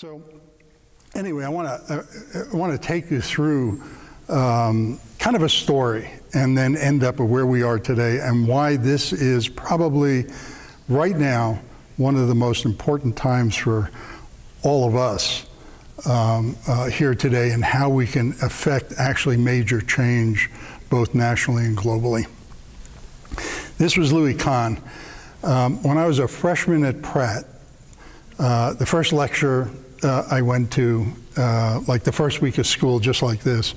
So anyway, I want to take you through kind of a story and then end up with where we are today and why this is probably right now one of the most important times for all of us here today and how we can affect actually major change both nationally and globally. This was Louis Kahn. When I was a freshman at Pratt, the first lecture I went to, like the first week of school, just like this,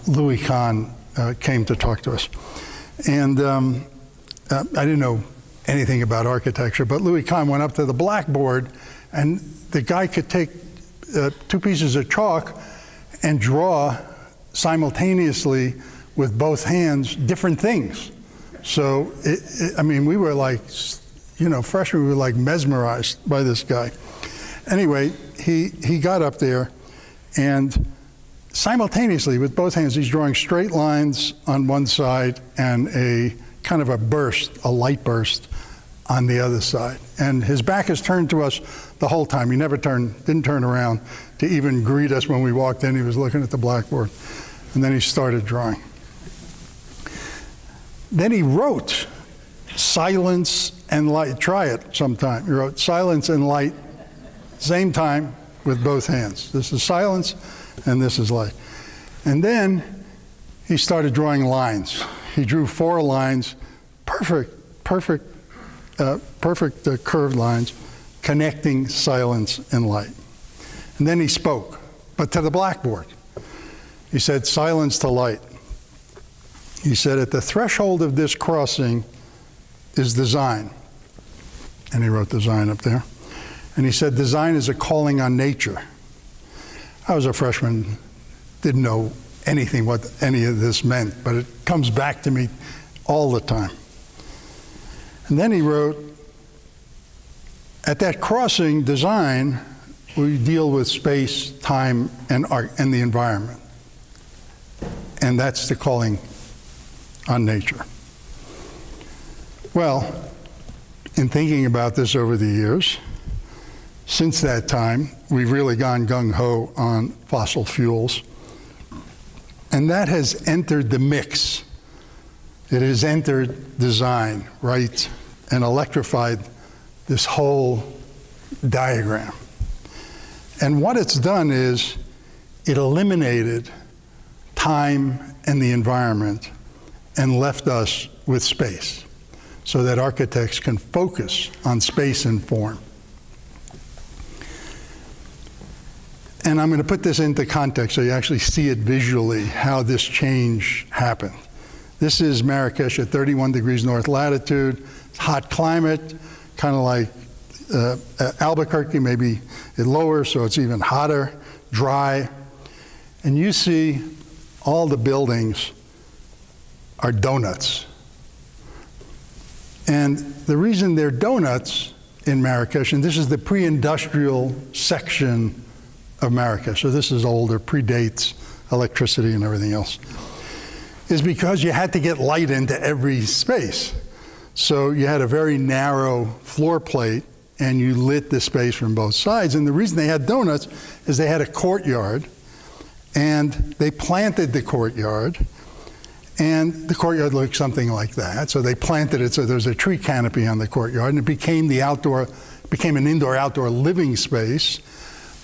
Louis Kahn came to talk to us. And I didn't know anything about architecture, but Louis Kahn went up to the blackboard, and the guy could take two pieces of chalk and draw simultaneously with both hands different things. So, I mean, we were like, you know, freshmen, we were like mesmerized by this guy. Anyway, he got up there, and simultaneously with both hands, he's drawing straight lines on one side and a kind of a burst, a light burst on the other side. And his back is turned to us the whole time. He never didn't turn around to even greet us when we walked in. He was looking at the blackboard. And then he started drawing. Then he wrote silence and light. Try it sometime. He wrote silence and light, same time with both hands. This is silence and this is light. And then he started drawing lines. He drew 4 lines, perfect curved lines, connecting silence and light. And then he spoke, but to the blackboard. He said, silence to light. He said, at the threshold of this crossing is design. And he wrote design up there. And he said, design is a calling on nature. I was a freshman, didn't know anything what any of this meant, but it comes back to me all the time. And then he wrote, at that crossing, design, we deal with space, time, and art, and the environment. And that's the calling on nature. Well, in thinking about this over the years, since that time, we've really gone gung-ho on fossil fuels. And that has entered the mix. It has entered design, right, and electrified this whole diagram. And what it's done is it eliminated time and the environment and left us with space so that architects can focus on space and form. And I'm going to put this into context so you actually see it visually, how this change happened. This is Marrakesh at 31 degrees north latitude, hot climate, kind of like Albuquerque, maybe it lower, so it's even hotter, dry. And you see all the buildings are donuts. And the reason they're donuts in Marrakesh, and this is the pre-industrial section of Marrakesh, so this is older, predates electricity and everything else, is because you had to get light into every space. So you had a very narrow floor plate and you lit the space from both sides. And the reason they had donuts is they had a courtyard and they planted the courtyard, and the courtyard looked something like that. So they planted it so there's a tree canopy on the courtyard, and it became an indoor-outdoor living space.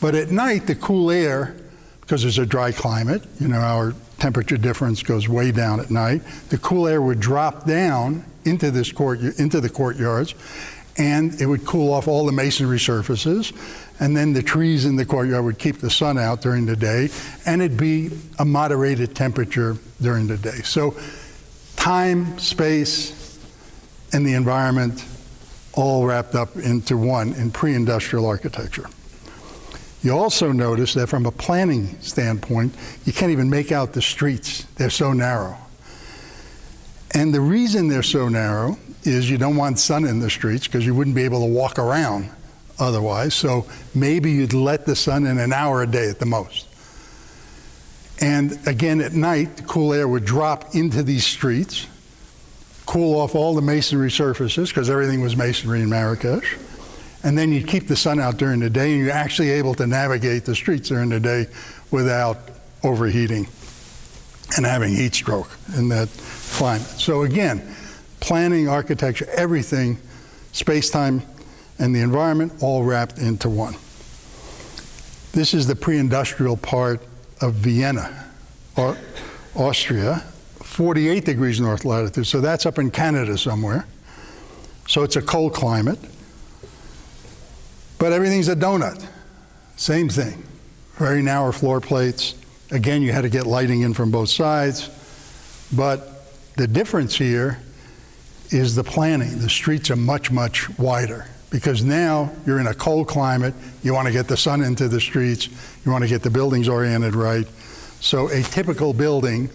But at night, the cool air, because there's a dry climate, you know, our temperature difference goes way down at night, the cool air would drop down into the courtyards, and it would cool off all the masonry surfaces, and then the trees in the courtyard would keep the sun out during the day, and it'd be a moderated temperature during the day. So time, space, and the environment all wrapped up into one in pre-industrial architecture. You also notice that from a planning standpoint, you can't even make out the streets. They're so narrow. And the reason they're so narrow is you don't want sun in the streets because you wouldn't be able to walk around otherwise. So maybe you'd let the sun in an hour a day at the most. And again, at night, the cool air would drop into these streets, cool off all the masonry surfaces because everything was masonry in Marrakesh. And then you'd keep the sun out during the day, and you're actually able to navigate the streets during the day without overheating and having heat stroke in that climate. So again, planning, architecture, everything, space-time and the environment all wrapped into one. This is the pre-industrial part of Vienna, Austria, 48 degrees north latitude. So that's up in Canada somewhere. So it's a cold climate. But everything's a donut. Same thing. Very narrow floor plates. Again, you had to get lighting in from both sides. But the difference here is the planning. The streets are much, much wider because now you're in a cold climate. You want to get the sun into the streets. You want to get the buildings oriented right. So a typical building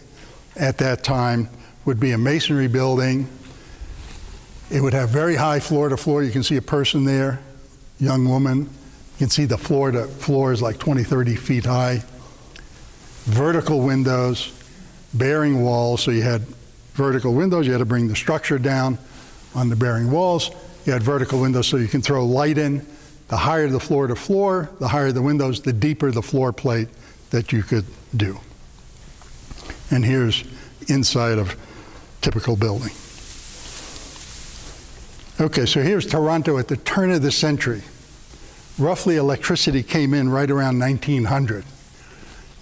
at that time would be a masonry building. It would have very high floor to floor. You can see a person there, young woman. You can see the floor to floor is like 20, 30 feet high. Vertical windows, bearing walls. So you had vertical windows. You had to bring the structure down on the bearing walls. You had vertical windows so you can throw light in. The higher the floor to floor, the higher the windows, the deeper the floor plate that you could do. And here's inside of typical building. Okay, so here's Toronto at the turn of the century. Roughly electricity came in right around 1900.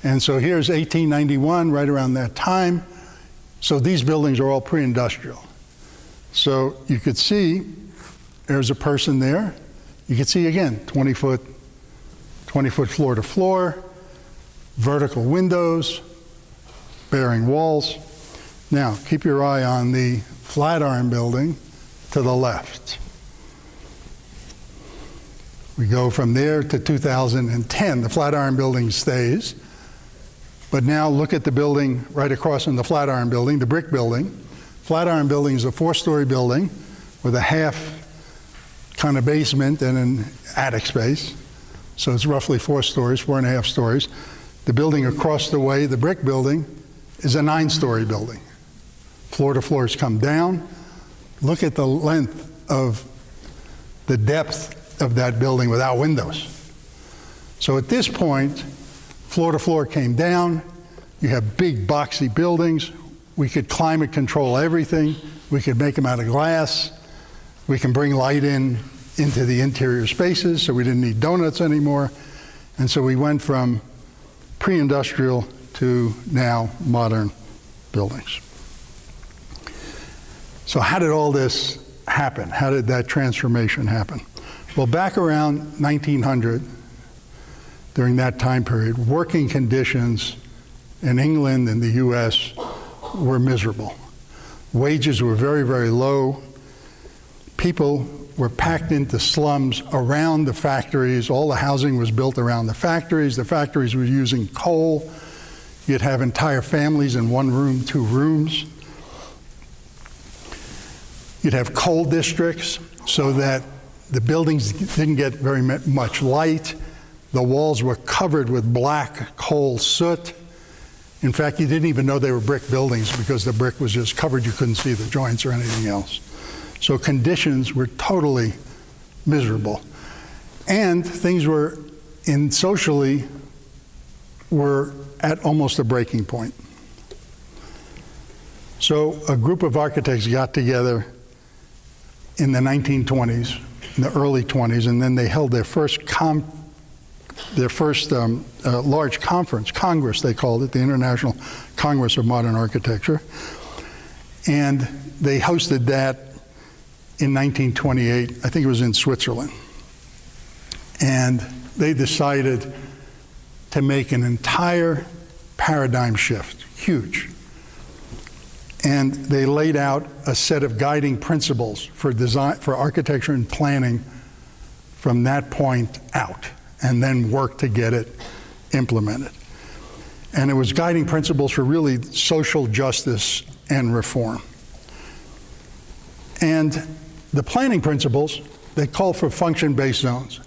And so here's 1891, right around that time. So these buildings are all pre-industrial. So you could see there's a person there. You can see again, 20 foot floor to floor, vertical windows, bearing walls. Now, keep your eye on the Flatiron building to the left. We go from there to 2010. The Flatiron building stays. But now look at the building right across from the Flatiron building, the brick building. Flatiron building is a 4-story building with a half kind of basement and an attic space. So it's roughly 4 stories, 4.5 stories. The building across the way, the brick building, is a 9-story building. Floor to floors come down. Look at the length of the depth of that building without windows. So at this point, floor to floor came down. You have big boxy buildings. We could climate control everything. We could make them out of glass. We can bring light into the interior spaces, so we didn't need donuts anymore. And so we went from pre-industrial to now modern buildings. So how did all this happen? How did that transformation happen? Well, back around 1900, during that time period, working conditions in England and the US were miserable. Wages were very, very low. People were packed into slums around the factories. All the housing was built around the factories. The factories were using coal. You'd have entire families in 1 room, 2 rooms. You'd have coal districts so that the buildings didn't get very much light. The walls were covered with black coal soot. In fact, you didn't even know they were brick buildings because the brick was just covered. You couldn't see the joints or anything else. So conditions were totally miserable. And things were socially were at almost a breaking point. So a group of architects got together in the 1920s, in the early 20s, and then they held their first large congress, they called it, the International Congress of Modern Architecture. And they hosted that in 1928, I think it was in Switzerland. And they decided to make an entire paradigm shift, huge. And they laid out a set of guiding principles for design, for architecture and planning from that point out, and then worked to get it implemented. And it was guiding principles for really social justice and reform. And the planning principles, they call for function-based zones.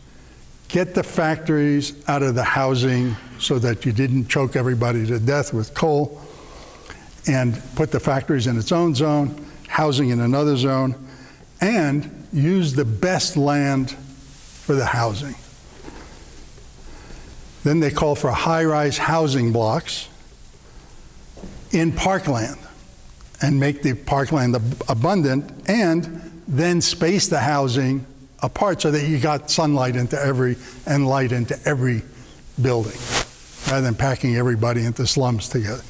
Get the factories out of the housing so that you didn't choke everybody to death with coal, and put the factories in its own zone, housing in another zone, and use the best land for the housing. Then they called for high-rise housing blocks in parkland and make the parkland abundant, and then space the housing apart so that you got sunlight into and light into every building, rather than packing everybody into slums together.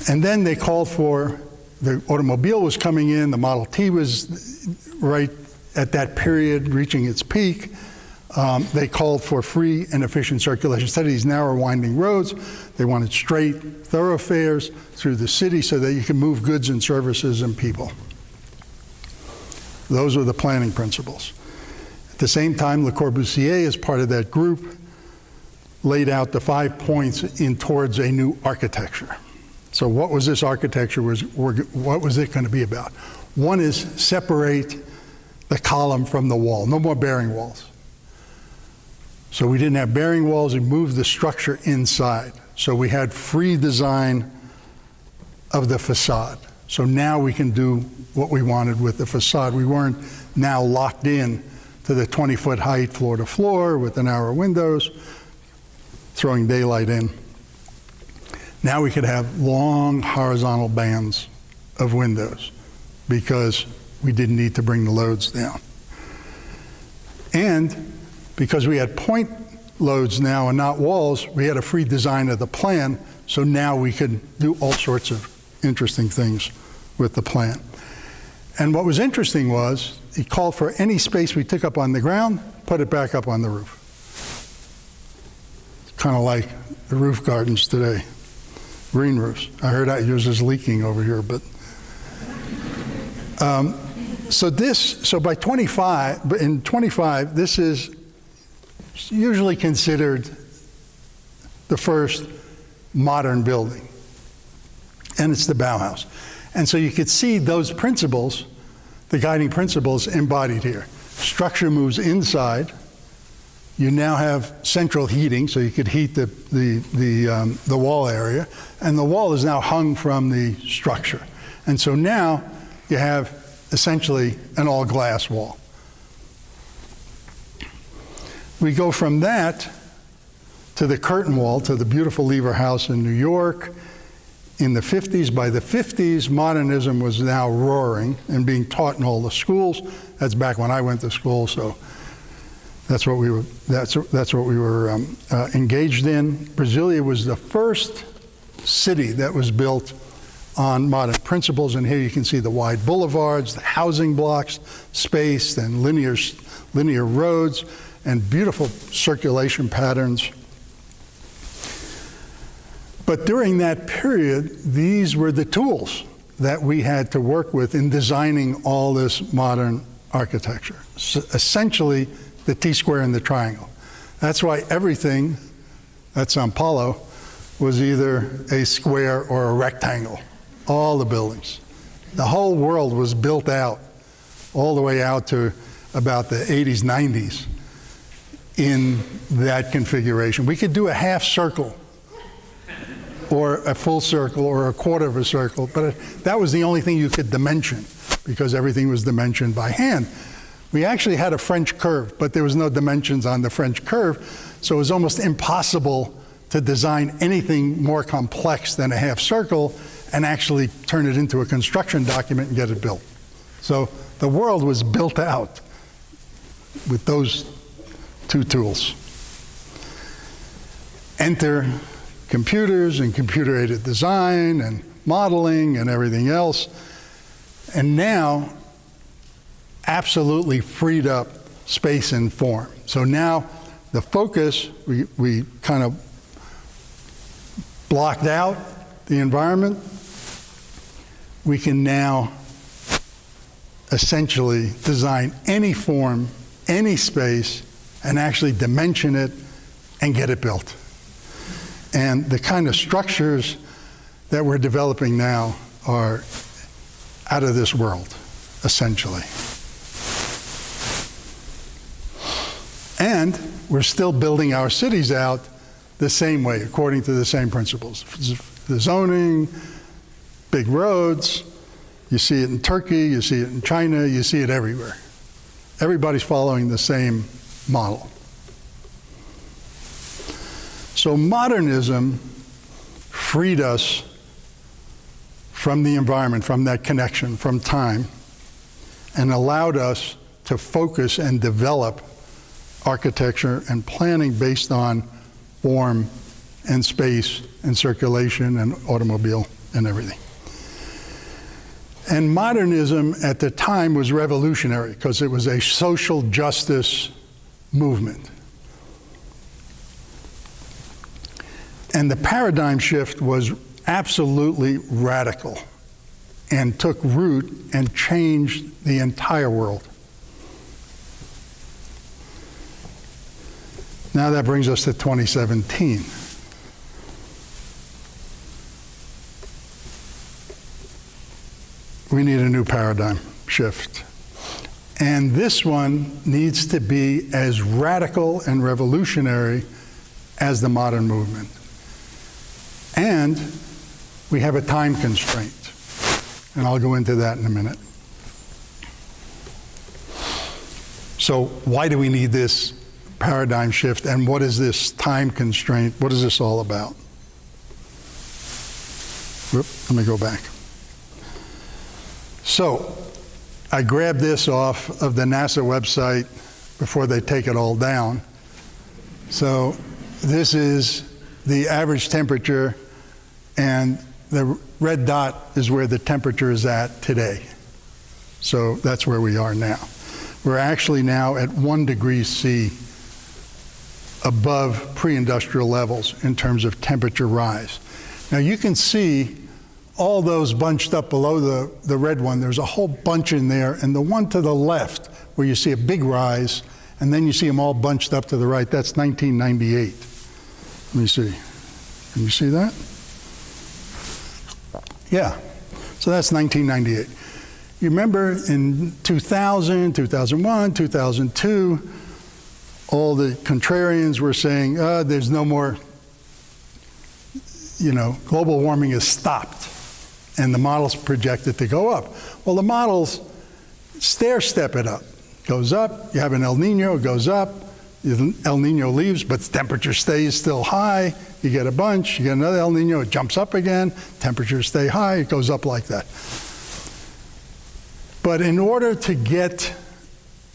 And then they called for, the automobile was coming in, the Model T was right at that period reaching its peak. They called for free and efficient circulation. Instead of these narrow winding roads, they wanted straight thoroughfares through the city so that you can move goods and services and people. Those were the planning principles. At the same time, Le Corbusier, as part of that group, laid out the 5 points in towards a new architecture. So what was this architecture, what was it going to be about? One is separate the column from the wall, no more bearing walls. So we didn't have bearing walls, we moved the structure inside. So we had free design of the facade. So now we can do what we wanted with the facade. We weren't now locked in to the 20-foot height floor to floor with the narrow windows, throwing daylight in. Now we could have long horizontal bands of windows because we didn't need to bring the loads down. And because we had point loads now and not walls, we had a free design of the plan, so now we could do all sorts of interesting things with the plan. And what was interesting was, he called for any space we took up on the ground, put it back up on the roof. Kind of like the roof gardens today, green roofs. I heard yours is leaking over here, but. So by 25, in 25, this is usually considered the first modern building, and it's the Bauhaus. And so you could see those principles, the guiding principles embodied here. Structure moves inside. You now have central heating, so you could heat the wall area, and the wall is now hung from the structure. And so now you have essentially an all-glass wall. We go from that to the curtain wall, to the beautiful Lever House in New York in the 50s. By the 50s, modernism was now roaring and being taught in all the schools. That's back when I went to school, so that's what we were. That's what we were engaged in. Brasilia was the first city that was built on modern principles, and here you can see the wide boulevards, the housing blocks, space, and linear roads, and beautiful circulation patterns. But during that period, these were the tools that we had to work with in designing all this modern architecture. So essentially, the T-square and the triangle. That's why everything at Sao Paulo was either a square or a rectangle. All the buildings. The whole world was built out, all the way out to about the 80s, 90s in that configuration. We could do a half circle or a full circle or a quarter of a circle, but that was the only thing you could dimension because everything was dimensioned by hand. We actually had a French curve, but there was no dimensions on the French curve, so it was almost impossible to design anything more complex than a half circle and actually turn it into a construction document and get it built. So the world was built out with those two tools. Enter computers and computer-aided design and modeling and everything else. And now, absolutely freed up space and form. So now the focus, we kind of blocked out the environment. We can now essentially design any form, any space, and actually dimension it and get it built. And the kind of structures that we're developing now are out of this world, essentially. And we're still building our cities out the same way, according to the same principles. The zoning, big roads, you see it in Turkey, you see it in China, you see it everywhere. Everybody's following the same model. So modernism freed us from the environment, from that connection, from time, and allowed us to focus and develop architecture and planning based on form and space and circulation and automobile and everything. And modernism at the time was revolutionary because it was a social justice movement. And the paradigm shift was absolutely radical and took root and changed the entire world. Now that brings us to 2017. We need a new paradigm shift. And this one needs to be as radical and revolutionary as the modern movement. And we have a time constraint. And I'll go into that in a minute. So why do we need this paradigm shift, and what is this time constraint? What is this all about? Whoop, let me go back. So I grabbed this off of the NASA website before they take it all down. So this is the average temperature, and the red dot is where the temperature is at today. So that's where we are now. We're actually now at 1 degree C above pre-industrial levels in terms of temperature rise. Now you can see all those bunched up below the red one. There's a whole bunch in there, and the one to the left where you see a big rise, and then you see them all bunched up to the right, that's 1998. Let me see. Can you see that? Yeah, so that's 1998. You remember in 2000, 2001, 2002, all the contrarians were saying, there's no more, global warming has stopped, and the models project it to go up. Well, the models stair-step it up. Goes up, you have an El Nino, it goes up, El Nino leaves, but the temperature stays still high. You get a bunch, you get another El Nino, it jumps up again, temperatures stay high, it goes up like that. But in order to get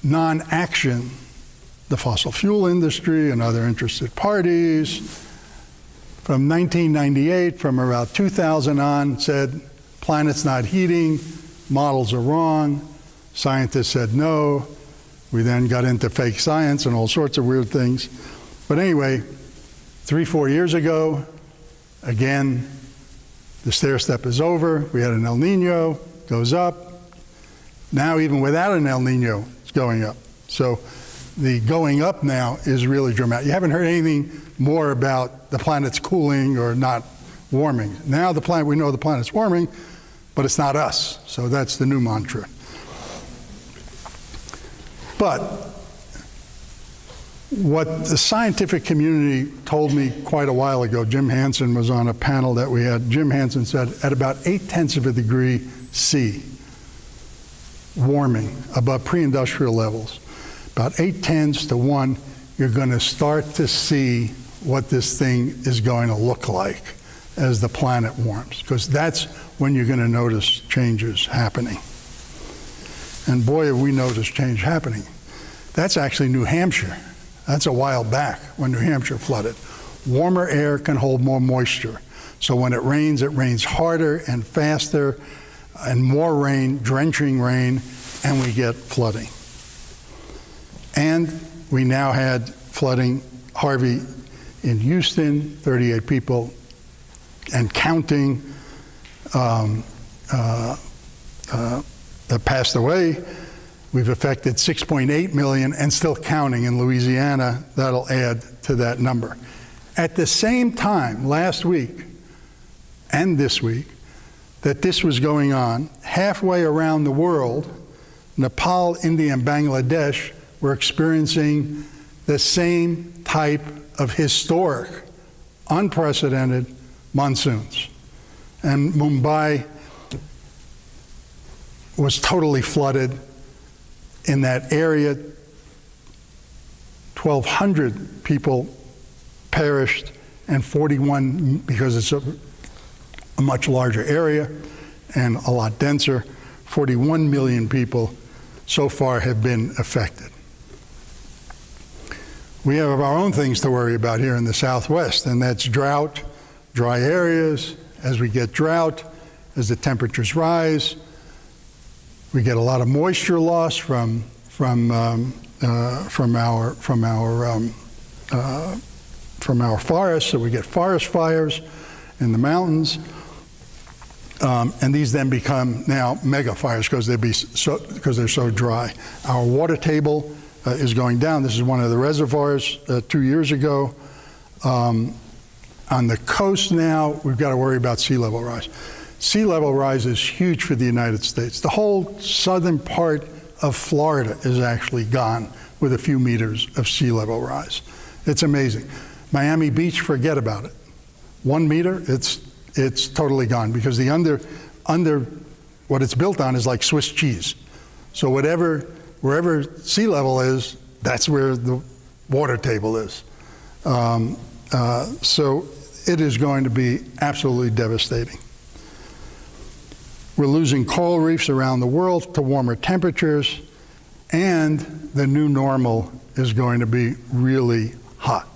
non-action, the fossil fuel industry and other interested parties, from 1998, from around 2000 on, said, planet's not heating, models are wrong, scientists said no. We then got into fake science and all sorts of weird things. But anyway, 3-4 years ago, again, the stair step is over. We had an El Nino, goes up. Now even without an El Nino, it's going up. So the going up now is really dramatic. You haven't heard anything more about the planet's cooling or not warming. Now we know the planet's warming, but it's not us. So that's the new mantra. But what the scientific community told me quite a while ago, Jim Hansen was on a panel that we had. Jim Hansen said at about 0.8 degrees C, warming above pre-industrial levels, about 0.8 to 1, you're going to start to see what this thing is going to look like as the planet warms, because that's when you're going to notice changes happening. And boy, have we noticed change happening. That's actually New Hampshire. That's a while back when New Hampshire flooded. Warmer air can hold more moisture. So when it rains harder and faster and more rain, drenching rain, and we get flooding. And we now had flooding, Harvey in Houston, 38 people and counting that passed away. We've affected 6.8 million and still counting in Louisiana. That'll add to that number. At the same time, last week and this week, that this was going on, halfway around the world, Nepal, India, and Bangladesh were experiencing the same type of historic, unprecedented monsoons. And Mumbai was totally flooded. In that area, 1,200 people perished, and 41, because it's a much larger area and a lot denser, 41 million people so far have been affected. We have our own things to worry about here in the Southwest, and that's drought, dry areas. As we get drought, as the temperatures rise, we get a lot of moisture loss from our forests, so we get forest fires in the mountains, and these then become now mega fires because they're so dry. Our water table is going down. This is one of the reservoirs 2 years ago. On the coast now, we've got to worry about sea level rise. Sea level rise is huge for the United States. The whole southern part of Florida is actually gone with a few meters of sea level rise. It's amazing. Miami Beach, forget about it. 1 meter, it's totally gone, because the under what it's built on is like Swiss cheese. So wherever sea level is, that's where the water table is. So it is going to be absolutely devastating. We're losing coral reefs around the world to warmer temperatures, and the new normal is going to be really hot.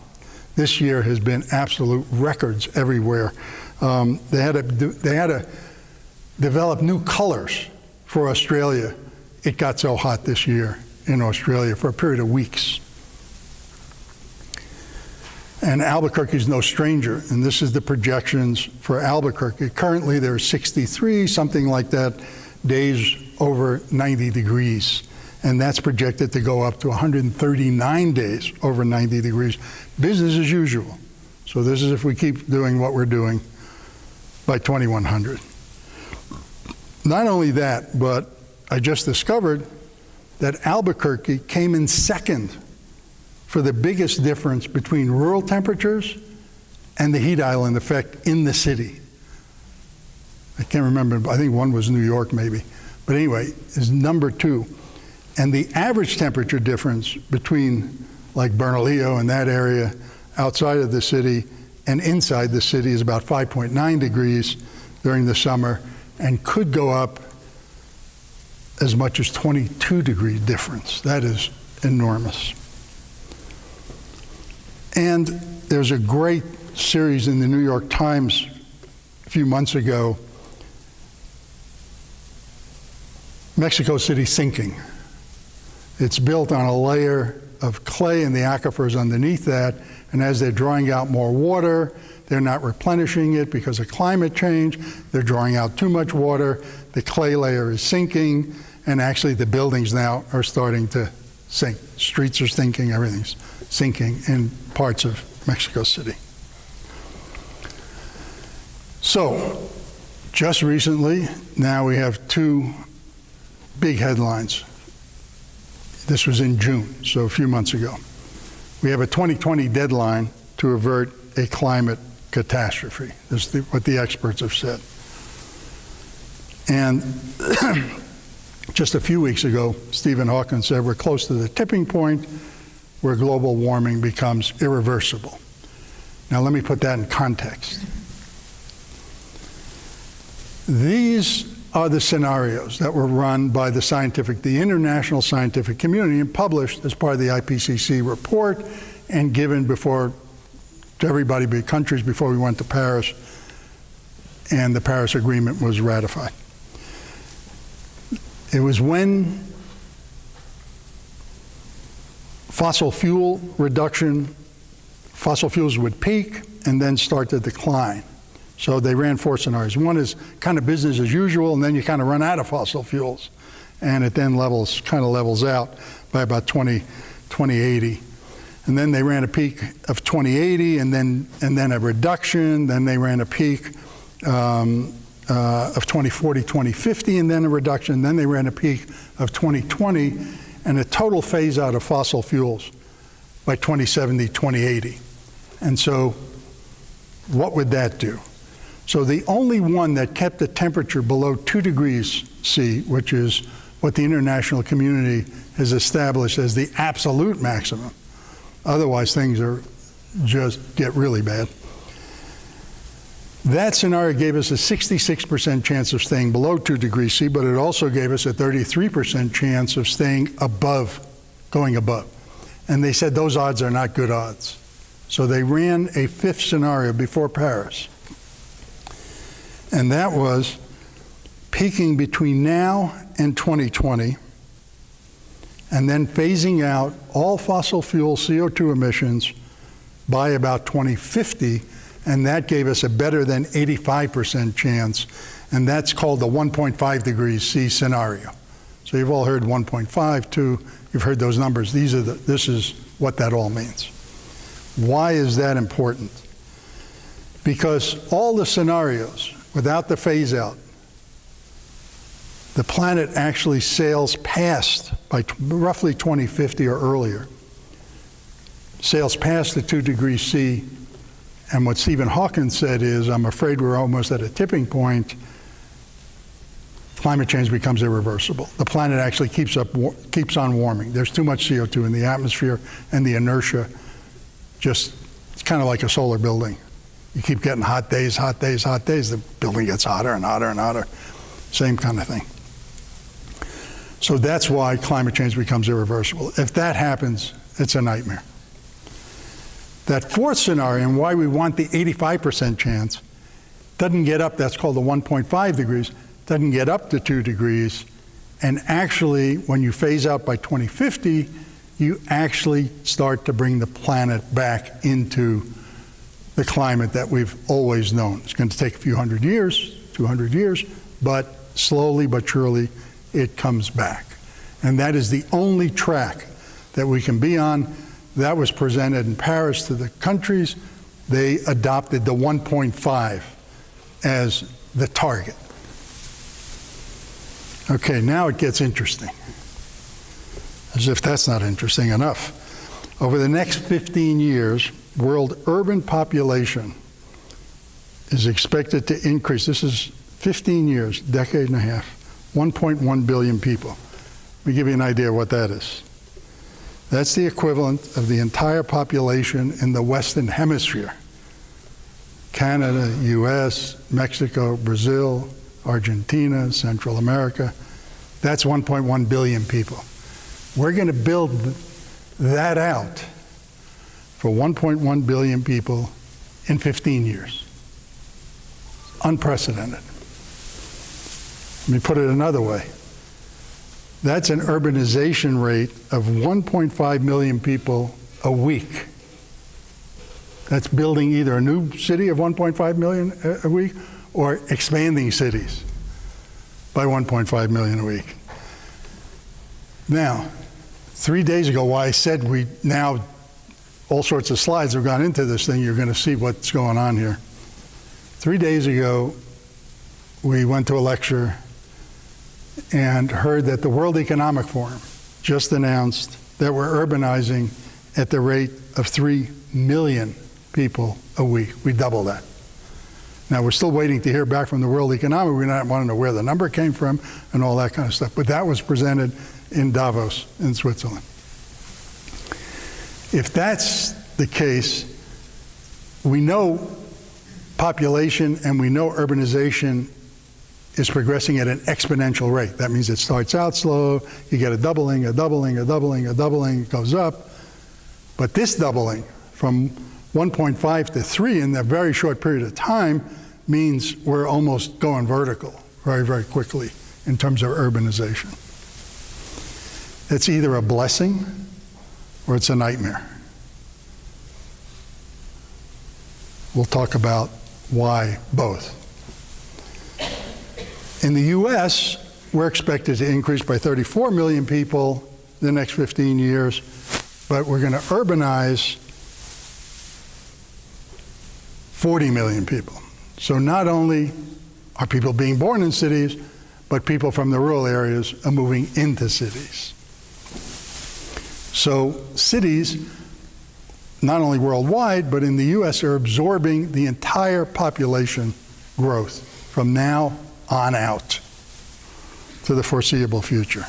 This year has been absolute records everywhere. They had to develop new colors for Australia. It got so hot this year in Australia for a period of weeks. And Albuquerque is no stranger, and this is the projections for Albuquerque. Currently there are 63, something like that, days over 90 degrees. And that's projected to go up to 139 days over 90 degrees. Business as usual. So this is if we keep doing what we're doing by 2100. Not only that, but I just discovered that Albuquerque came in second for the biggest difference between rural temperatures and the heat island effect in the city. I can't remember, I think one was New York maybe. But anyway, is number 2. And the average temperature difference between like Bernalillo and that area outside of the city and inside the city is about 5.9 degrees during the summer, and could go up as much as 22 degree difference. That is enormous. And there's a great series in the New York Times a few months ago, Mexico City sinking. It's built on a layer of clay and the aquifers underneath that, and as they're drawing out more water, they're not replenishing it because of climate change. They're drawing out too much water. The clay layer is sinking, and actually the buildings now are starting to sink. Streets are sinking, everything's sinking in parts of Mexico City. So, just recently, now we have 2 big headlines. This was in June, so a few months ago. We have a 2020 deadline to avert a climate catastrophe. This is what the experts have said. And just a few weeks ago, Stephen Hawking said we're close to the tipping point where global warming becomes irreversible. Now let me put that in context. These are the scenarios that were run by the international scientific community, and published as part of the IPCC report and given to everybody, countries, before we went to Paris, and the Paris Agreement was ratified. It was when fossil fuels would peak and then start to decline. So they ran 4 scenarios. One is kind of business as usual, and then you kind of run out of fossil fuels. And it then kind of levels out by about 2080. And then they ran a peak of 2080, and then a reduction. Then they ran a peak of 2040, 2050, and then a reduction. Then they ran a peak of 2020, and a total phase out of fossil fuels by 2070, 2080. And so what would that do? So the only one that kept the temperature below 2 degrees C, which is what the international community has established as the absolute maximum. Otherwise, things just get really bad. That scenario gave us a 66% chance of staying below 2 degrees C, but it also gave us a 33% chance of staying above, going above. And they said those odds are not good odds. So they ran a fifth scenario before Paris. And that was peaking between now and 2020, and then phasing out all fossil fuel CO2 emissions by about 2050, and that gave us a better than 85% chance, and that's called the 1.5 degrees C scenario. So you've all heard 1.5, 2, you've heard those numbers. This is what that all means. Why is that important? Because all the scenarios, without the phase out, the planet actually sails past, by roughly 2050 or earlier, sails past the 2 degrees C. And what Stephen Hawking said is, I'm afraid we're almost at a tipping point. Climate change becomes irreversible. The planet actually keeps on warming. There's too much CO2 in the atmosphere, and the inertia it's kind of like a solar building. You keep getting hot days, hot days, hot days, the building gets hotter and hotter and hotter. Same kind of thing. So that's why climate change becomes irreversible. If that happens, it's a nightmare. That fourth scenario, and why we want the 85% chance, doesn't get up, that's called the 1.5 degrees, doesn't get up to 2 degrees, and actually, when you phase out by 2050, you actually start to bring the planet back into the climate that we've always known. It's going to take a few hundred years, 200 years, but slowly but surely it comes back. And that is the only track that we can be on. That was presented in Paris to the countries. They adopted the 1.5 as the target. Okay, now it gets interesting. As if that's not interesting enough. Over the next 15 years, world urban population is expected to increase. This is 15 years, decade and a half, 1.1 billion people. Let me give you an idea of what that is. That's the equivalent of the entire population in the Western Hemisphere. Canada, US, Mexico, Brazil, Argentina, Central America. That's 1.1 billion people. We're going to build that out for 1.1 billion people in 15 years. Unprecedented. Let me put it another way. That's an urbanization rate of 1.5 million people a week. That's building either a new city of 1.5 million a week or expanding cities by 1.5 million a week. Now, 3 days ago, why I said all sorts of slides have gone into this thing, you're going to see what's going on here. 3 days ago, we went to a lecture and heard that the World Economic Forum just announced that we're urbanizing at the rate of 3 million people a week. We double that. Now, we're still waiting to hear back from the World Economic. We want to know where the number came from and all that kind of stuff. But that was presented in Davos in Switzerland. If that's the case, we know population and we know urbanization is progressing at an exponential rate. That means it starts out slow, you get a doubling, it goes up. But this doubling from 1.5 to 3 in a very short period of time means we're almost going vertical very, very quickly in terms of urbanization. It's either a blessing or it's a nightmare. We'll talk about why both. In the US, we're expected to increase by 34 million people in the next 15 years, but we're going to urbanize 40 million people. So not only are people being born in cities, but people from the rural areas are moving into cities. So cities, not only worldwide, but in the US, are absorbing the entire population growth from now on out. for the foreseeable future.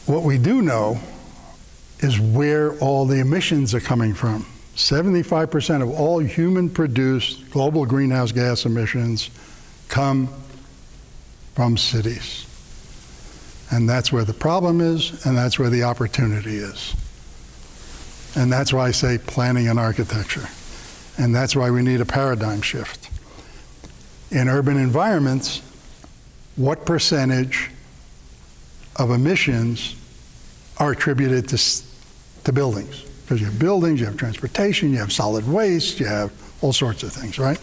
What we do know is where all the emissions are coming from. 75% of all human-produced global greenhouse gas emissions come from cities. And that's where the problem is, and that's where the opportunity is. And that's why I say planning and architecture. And that's why we need a paradigm shift. In urban environments, what percentage of emissions are attributed to buildings? Because you have buildings, you have transportation, you have solid waste, you have all sorts of things, right?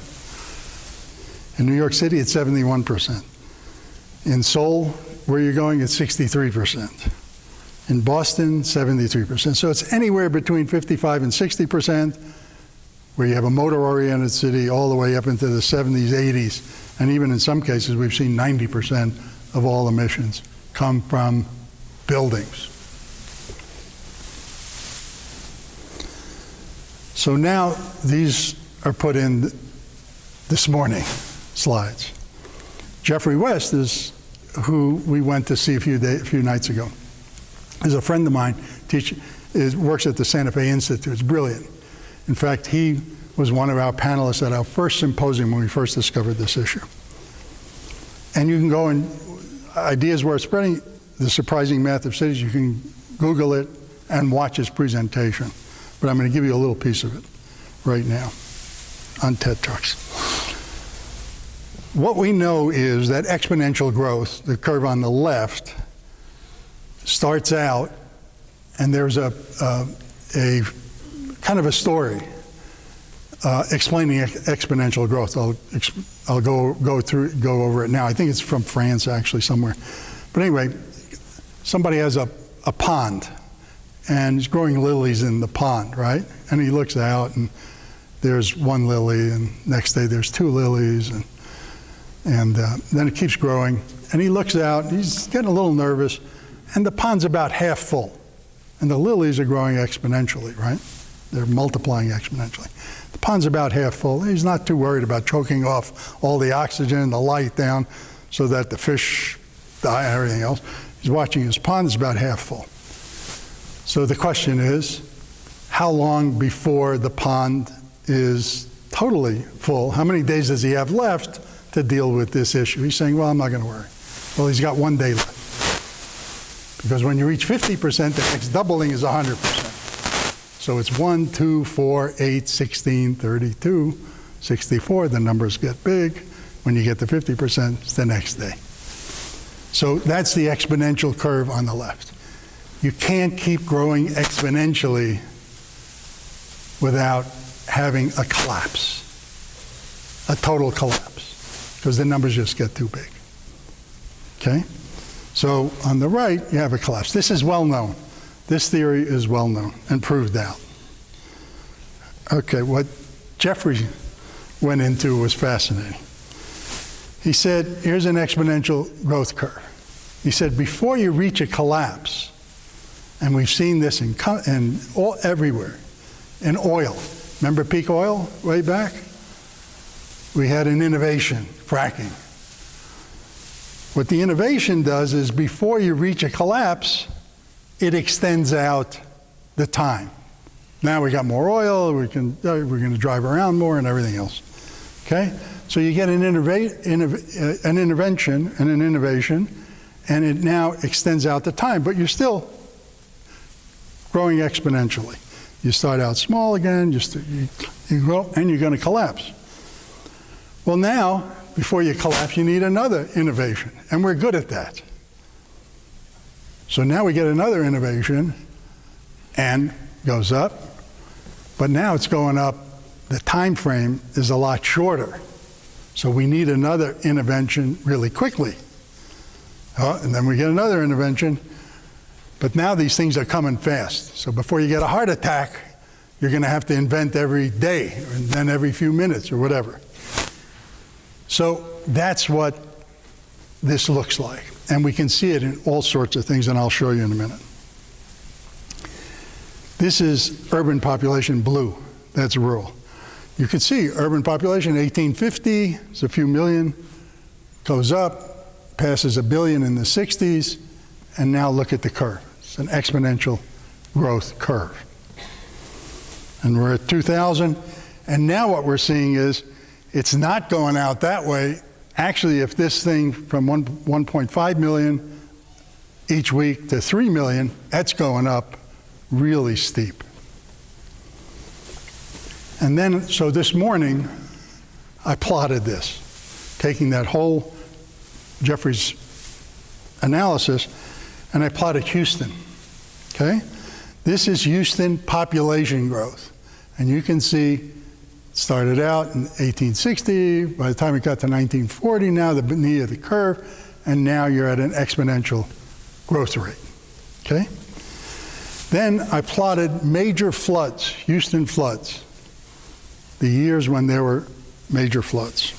In New York City, it's 71%. In Seoul, where you're going, it's 63%. In Boston, 73%. So it's anywhere between 55 and 60%, where you have a motor-oriented city, all the way up into the 70s, 80s, and even in some cases, we've seen 90% of all emissions come from buildings. So now these are put in this morning slides. Jeffrey West is who we went to see a few nights ago. He's a friend of mine, works at the Santa Fe Institute. It's brilliant. In fact, he was one of our panelists at our first symposium when we first discovered this issue. And you can go and ideas worth spreading, the surprising math of cities, you can Google it and watch his presentation. But I'm going to give you a little piece of it right now on TED Talks. What we know is that exponential growth, the curve on the left, starts out, and there's a kind of a story explaining exponential growth. I'll go over it now. I think it's from France, actually, somewhere. But anyway, somebody has a pond, and he's growing lilies in the pond, right? And he looks out, and there's one lily, and next day there's two lilies, and then it keeps growing. And he looks out, he's getting a little nervous, and the pond's about half full. And the lilies are growing exponentially, right? They're multiplying exponentially. The pond's about half full. He's not too worried about choking off all the oxygen and the light down so that the fish die and everything else. He's watching his pond is about half full. So the question is, how long before the pond is totally full? How many days does he have left to deal with this issue? He's saying, well, I'm not going to worry. Well, he's got 1 day left. Because when you reach 50%, the next doubling is 100%. So it's 1, 2, 4, 8, 16, 32, 64. The numbers get big. When you get to 50%, it's the next day. So that's the exponential curve on the left. You can't keep growing exponentially without having a collapse, a total collapse, because the numbers just get too big. Okay? So on the right, you have a collapse. This is well known. This theory is well known and proved out. Okay, what Jeffrey went into was fascinating. He said, here's an exponential growth curve. He said, before you reach a collapse, and we've seen this everywhere, in oil. Remember peak oil way back? We had an innovation, fracking. What the innovation does is before you reach a collapse, it extends out the time. Now we got more oil, we're going to drive around more and everything else. Okay? So you get an intervention and an innovation, and it now extends out the time, but you're still growing exponentially. You start out small again, you grow, and you're going to collapse. Well, now, before you collapse, you need another innovation, and we're good at that. So now we get another innovation, and goes up, but now it's going up. The time frame is a lot shorter, so we need another intervention really quickly. And then we get another intervention, but now these things are coming fast. So before you get a heart attack, you're going to have to invent every day, and then every few minutes, or whatever. So that's what this looks like. And we can see it in all sorts of things, and I'll show you in a minute. This is urban population blue. That's rural. You can see urban population, 1850, it's a few million. goes up, passes 1 billion in the 60s, and now look at the curve. It's an exponential growth curve. And we're at 2000, and now what we're seeing is it's not going out that way. Actually, if this thing from 1.5 million each week to 3 million, that's going up really steep. And then, so this morning, I plotted this, taking that whole Jeffrey's analysis, and I plotted Houston, okay? This is Houston population growth. And you can see it started out in 1860, by the time it got to 1940, now the knee of the curve, and now you're at an exponential growth rate, okay? Then I plotted major floods, Houston floods, the years when there were major floods.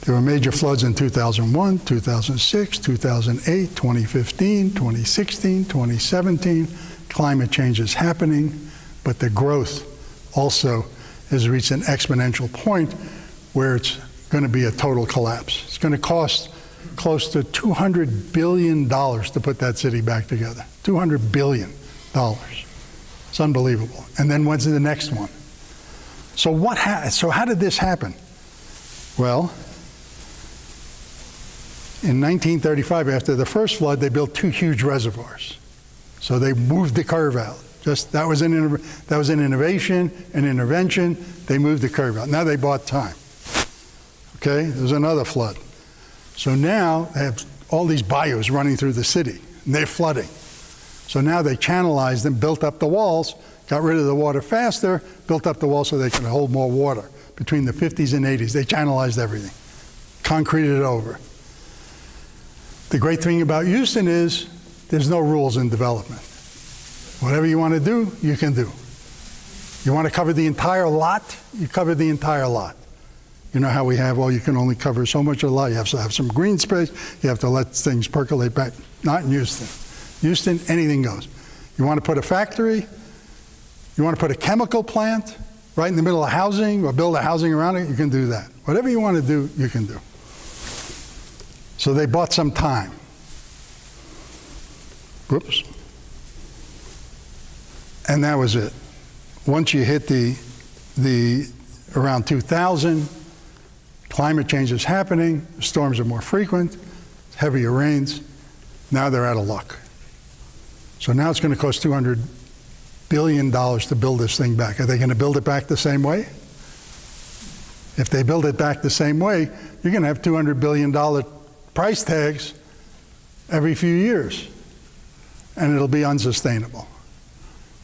There were major floods in 2001, 2006, 2008, 2015, 2016, 2017. Climate change is happening, but the growth also has reached an exponential point where it's going to be a total collapse. It's going to cost close to $200 billion to put that city back together. $200 billion. It's unbelievable. And then when's the next one? So how did this happen? Well, in 1935, after the first flood, they built 2 huge reservoirs. So they moved the curve out. That was an innovation, an intervention. They moved the curve out. Now they bought time. Okay, there's another flood. So now they have all these bayous running through the city, and they're flooding. So now they channelized them, built up the walls, got rid of the water faster, built up the walls so they could hold more water. Between the 50s and 80s, they channelized everything, concreted it over. The great thing about Houston is there's no rules in development. Whatever you want to do, you can do. You want to cover the entire lot, you cover the entire lot. You know how we have, well, you can only cover so much of the lot. You have to have some green space. You have to let things percolate back. Not in Houston. Houston, anything goes. You want to put a factory, you want to put a chemical plant right in the middle of housing or build a housing around it, you can do that. Whatever you want to do, you can do. So they bought some time. Whoops. And that was it. Once you hit the around 2000, climate change is happening, storms are more frequent, heavier rains. Now they're out of luck. So now it's going to cost $200 billion to build this thing back. Are they going to build it back the same way? If they build it back the same way, you're going to have $200 billion price tags every few years, and it'll be unsustainable.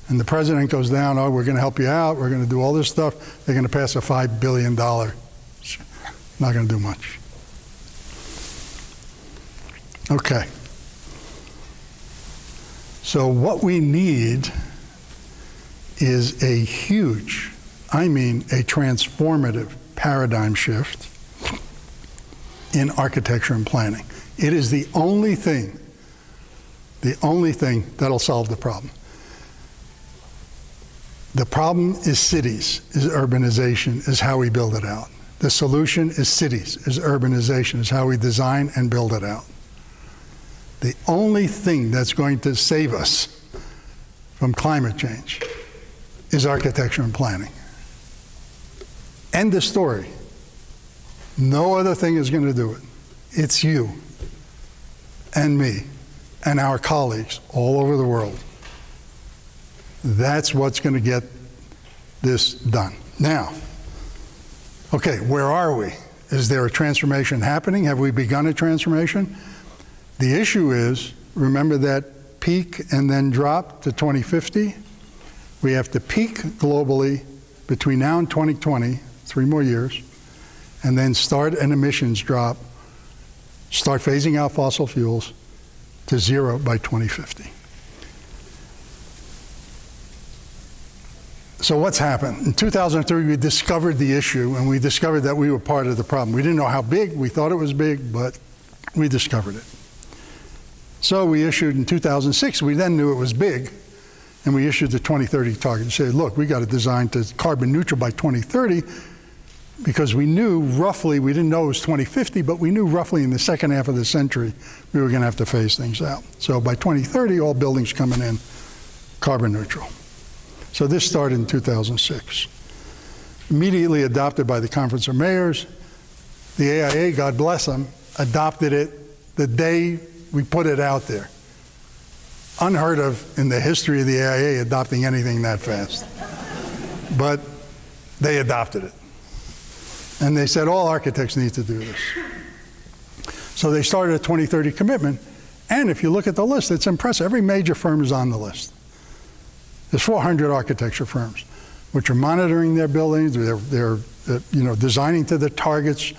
And the president goes down, oh, we're going to help you out, we're going to do all this stuff. They're going to pass a $5 billion. Not going to do much. Okay. So what we need is a huge, I mean a transformative paradigm shift in architecture and planning. It is the only thing that'll solve the problem. The problem is cities, is urbanization, is how we build it out. The solution is cities, is urbanization, is how we design and build it out. The only thing that's going to save us from climate change is architecture and planning. End of story. No other thing is going to do it. It's you and me and our colleagues all over the world. That's what's going to get this done. Now, okay, where are we? Is there a transformation happening? Have we begun a transformation? The issue is, remember that peak and then drop to 2050? We have to peak globally between now and 2020, 3 more years, and then start an emissions drop, start phasing out fossil fuels to 0 by 2050. So what's happened? In 2003, we discovered the issue, and we discovered that we were part of the problem. We didn't know how big. We thought it was big, but we discovered it. So we issued in 2006, we then knew it was big, and we issued the 2030 target and said, look, we got to design to carbon neutral by 2030, because we knew roughly, we didn't know it was 2050, but we knew roughly in the second half of the century we were going to have to phase things out. So by 2030, all buildings coming in carbon neutral. So this started in 2006. Immediately adopted by the Conference of Mayors. The AIA, God bless them, adopted it the day we put it out there. Unheard of in the history of the AIA adopting anything that fast. But they adopted it. And they said all architects need to do this. So they started a 2030 commitment. And if you look at the list, it's impressive. Every major firm is on the list. There's 400 architecture firms, which are monitoring their buildings. They're designing to the targets.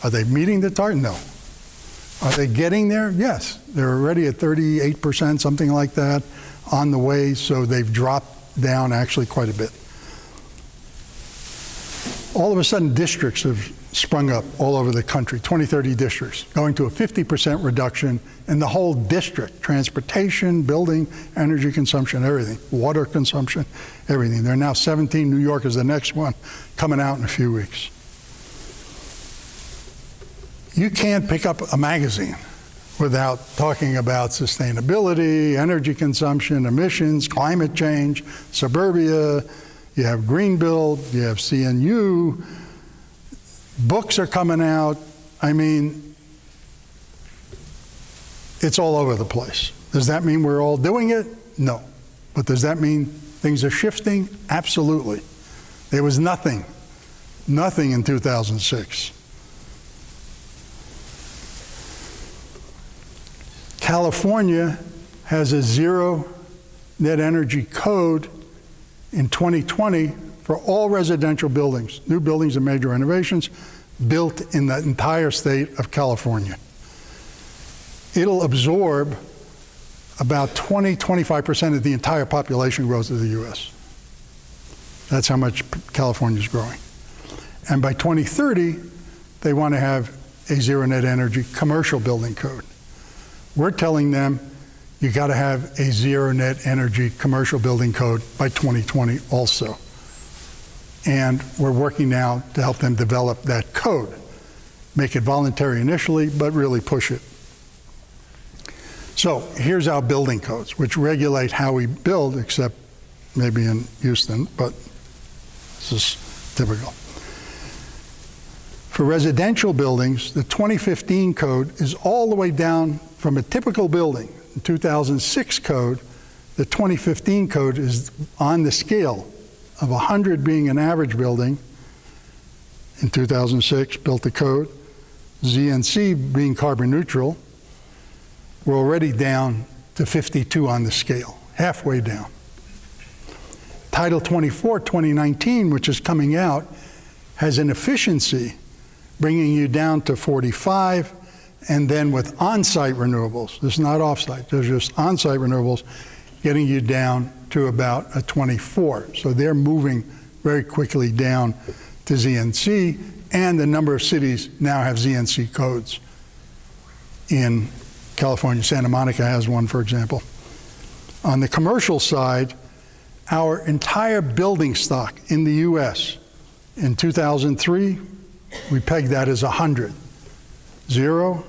Are they meeting the target? No. Are they getting there? Yes. They're already at 38%, something like that, on the way. So they've dropped down actually quite a bit. All of a sudden, districts have sprung up all over the country, 20, 30 districts, going to a 50% reduction in the whole district, transportation, building, energy consumption, everything, water consumption, everything. There are now 17, New York is the next one, coming out in a few weeks. You can't pick up a magazine without talking about sustainability, energy consumption, emissions, climate change, suburbia. You have Greenbuild, you have CNU, books are coming out. I mean, it's all over the place. Does that mean we're all doing it? No. But does that mean things are shifting? Absolutely. There was nothing in 2006. California has a zero net energy code in 2020 for all residential buildings, new buildings and major renovations, built in the entire state of California. It'll absorb about 20-25% of the entire population growth of the US. That's how much California is growing. And by 2030, they want to have a zero net energy commercial building code. We're telling them you got to have a zero net energy commercial building code by 2020 also. And we're working now to help them develop that code. Make it voluntary initially, but really push it. So here's our building codes, which regulate how we build, except maybe in Houston, but this is typical. For residential buildings, the 2015 code is all the way down from a typical building. The 2006 code, the 2015 code is on the scale of 100 being an average building. In 2006, built the code. ZNC being carbon neutral. We're already down to 52 on the scale, halfway down. Title 24, 2019, which is coming out, has an efficiency bringing you down to 45, and then with on-site renewables, this is not off-site, there's just on-site renewables, getting you down to about a 24. So they're moving very quickly down to ZNC, and the number of cities now have ZNC codes. In California, Santa Monica has one, for example. On the commercial side, our entire building stock in the US in 2003, we pegged that as 100. Zero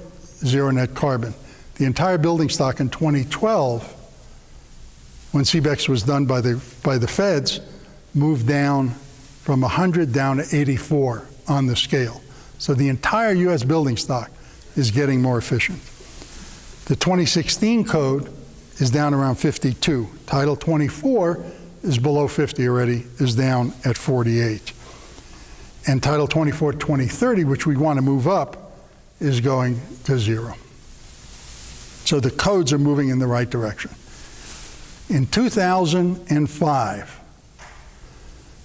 net carbon. The entire building stock in 2012, when CBEX was done by the feds, moved down from 100 down to 84 on the scale. So the entire US building stock is getting more efficient. The 2016 code is down around 52. Title 24 is below 50 already, is down at 48. And Title 24 2030, which we want to move up, is going to zero. So the codes are moving in the right direction. In 2005,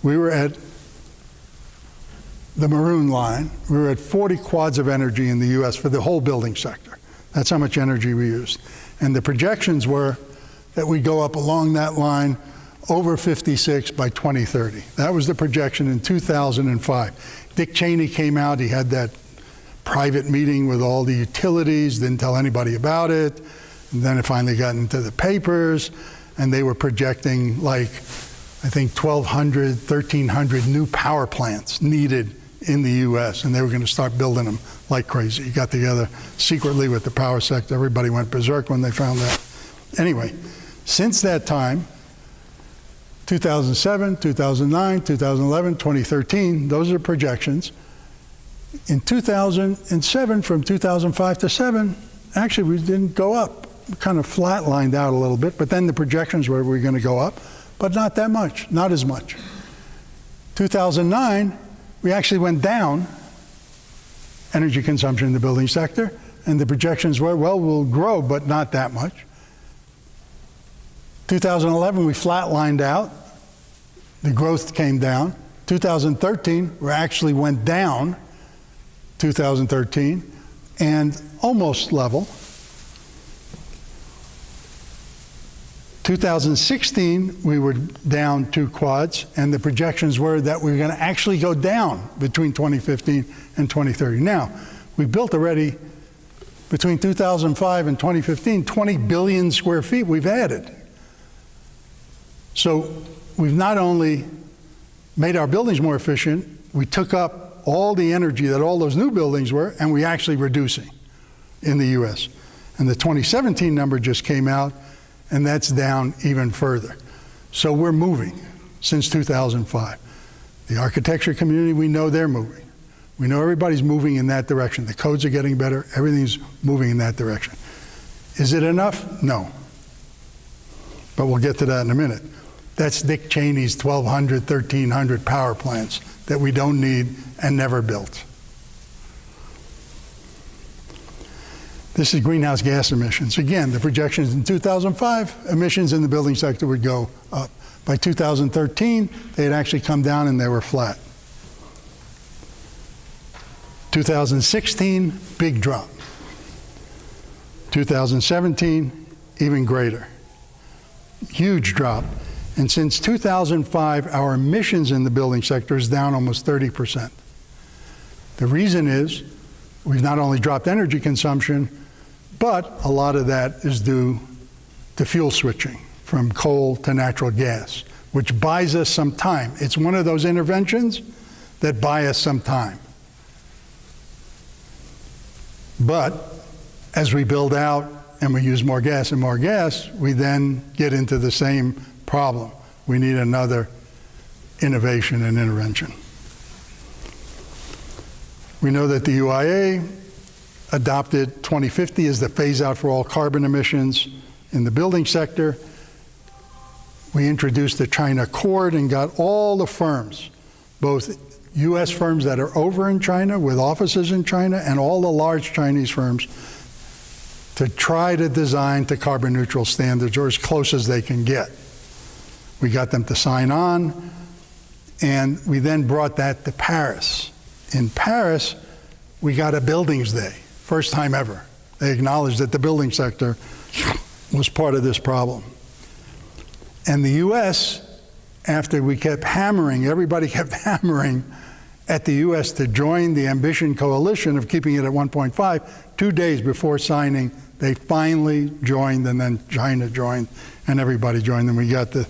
we were at the maroon line. We were at 40 quads of energy in the US for the whole building sector. That's how much energy we used. And the projections were that we go up along that line over 56 by 2030. That was the projection in 2005. Dick Cheney came out, he had that private meeting with all the utilities, didn't tell anybody about it. And then it finally got into the papers, and they were projecting like, I think 1,200, 1,300 new power plants needed in the US, and they were going to start building them like crazy. You got together secretly with the power sector. Everybody went berserk when they found that. Anyway, since that time, 2007, 2009, 2011, 2013, those are projections. In 2007, from 2005 to 7, actually we didn't go up. We kind of flatlined out a little bit, but then the projections were we were going to go up, but not that much, not as much. 2009, we actually went down energy consumption in the building sector, and the projections were, well, we'll grow, but not that much. 2011, we flatlined out. The growth came down. 2013, we actually went down, 2013, and almost level. 2016, we were down 2 quads, and the projections were that we were going to actually go down between 2015 and 2030. Now, we built already, between 2005 and 2015, 20 billion square feet we've added. So we've not only made our buildings more efficient, we took up all the energy that all those new buildings were, and we actually reducing in the US. And the 2017 number just came out, and that's down even further. So we're moving since 2005. The architecture community, we know they're moving. We know everybody's moving in that direction. The codes are getting better, everything's moving in that direction. Is it enough? No. But we'll get to that in a minute. That's Dick Cheney's 1,200, 1,300 power plants that we don't need and never built. This is greenhouse gas emissions. Again, the projections in 2005, emissions in the building sector would go up. By 2013, they had actually come down and they were flat. 2016, big drop. 2017, even greater. Huge drop. And since 2005, our emissions in the building sector is down almost 30%. The reason is we've not only dropped energy consumption, but a lot of that is due to fuel switching from coal to natural gas, which buys us some time. It's one of those interventions that buy us some time. But as we build out and we use more gas and more gas, we then get into the same problem. We need another innovation and intervention. We know that the UIA adopted 2050 as the phase out for all carbon emissions in the building sector. We introduced the China Accord and got all the firms, both US firms that are over in China with offices in China and all the large Chinese firms, to try to design to carbon neutral standards or as close as they can get. We got them to sign on, and we then brought that to Paris. In Paris, we got a buildings day, first time ever. They acknowledged that the building sector was part of this problem. And the US, after we kept hammering, everybody kept hammering at the US to join the Ambition Coalition of keeping it at 1.5, 2 days before signing, they finally joined, and then China joined, and everybody joined, and we got the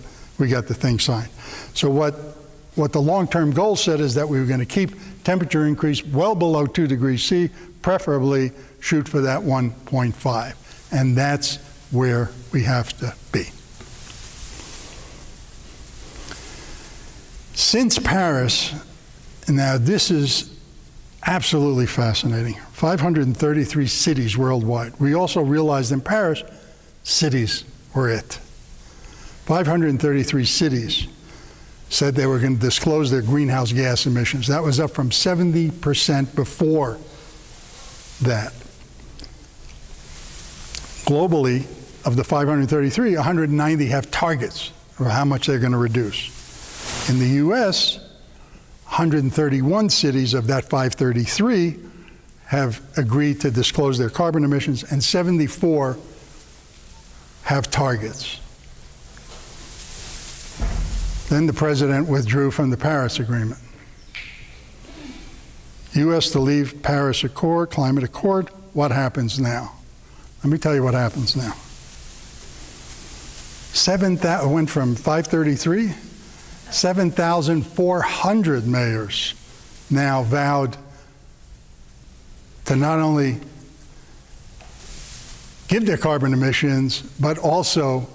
thing signed. So what the long-term goal said is that we were going to keep temperature increase well below 2 degrees C, preferably shoot for that 1.5. And that's where we have to be. Since Paris, now this is absolutely fascinating, 533 cities worldwide. We also realized in Paris, cities were it. 533 cities said they were going to disclose their greenhouse gas emissions. That was up from 70% before that. Globally, of the 533, 190 have targets of how much they're going to reduce. In the US, 131 cities of that 533 have agreed to disclose their carbon emissions, and 74 have targets. Then the president withdrew from the Paris Agreement. US to leave Paris Accord, Climate Accord. What happens now? Let me tell you what happens now. Went from 533, 7,400 mayors now vowed to not only give their carbon emissions, but also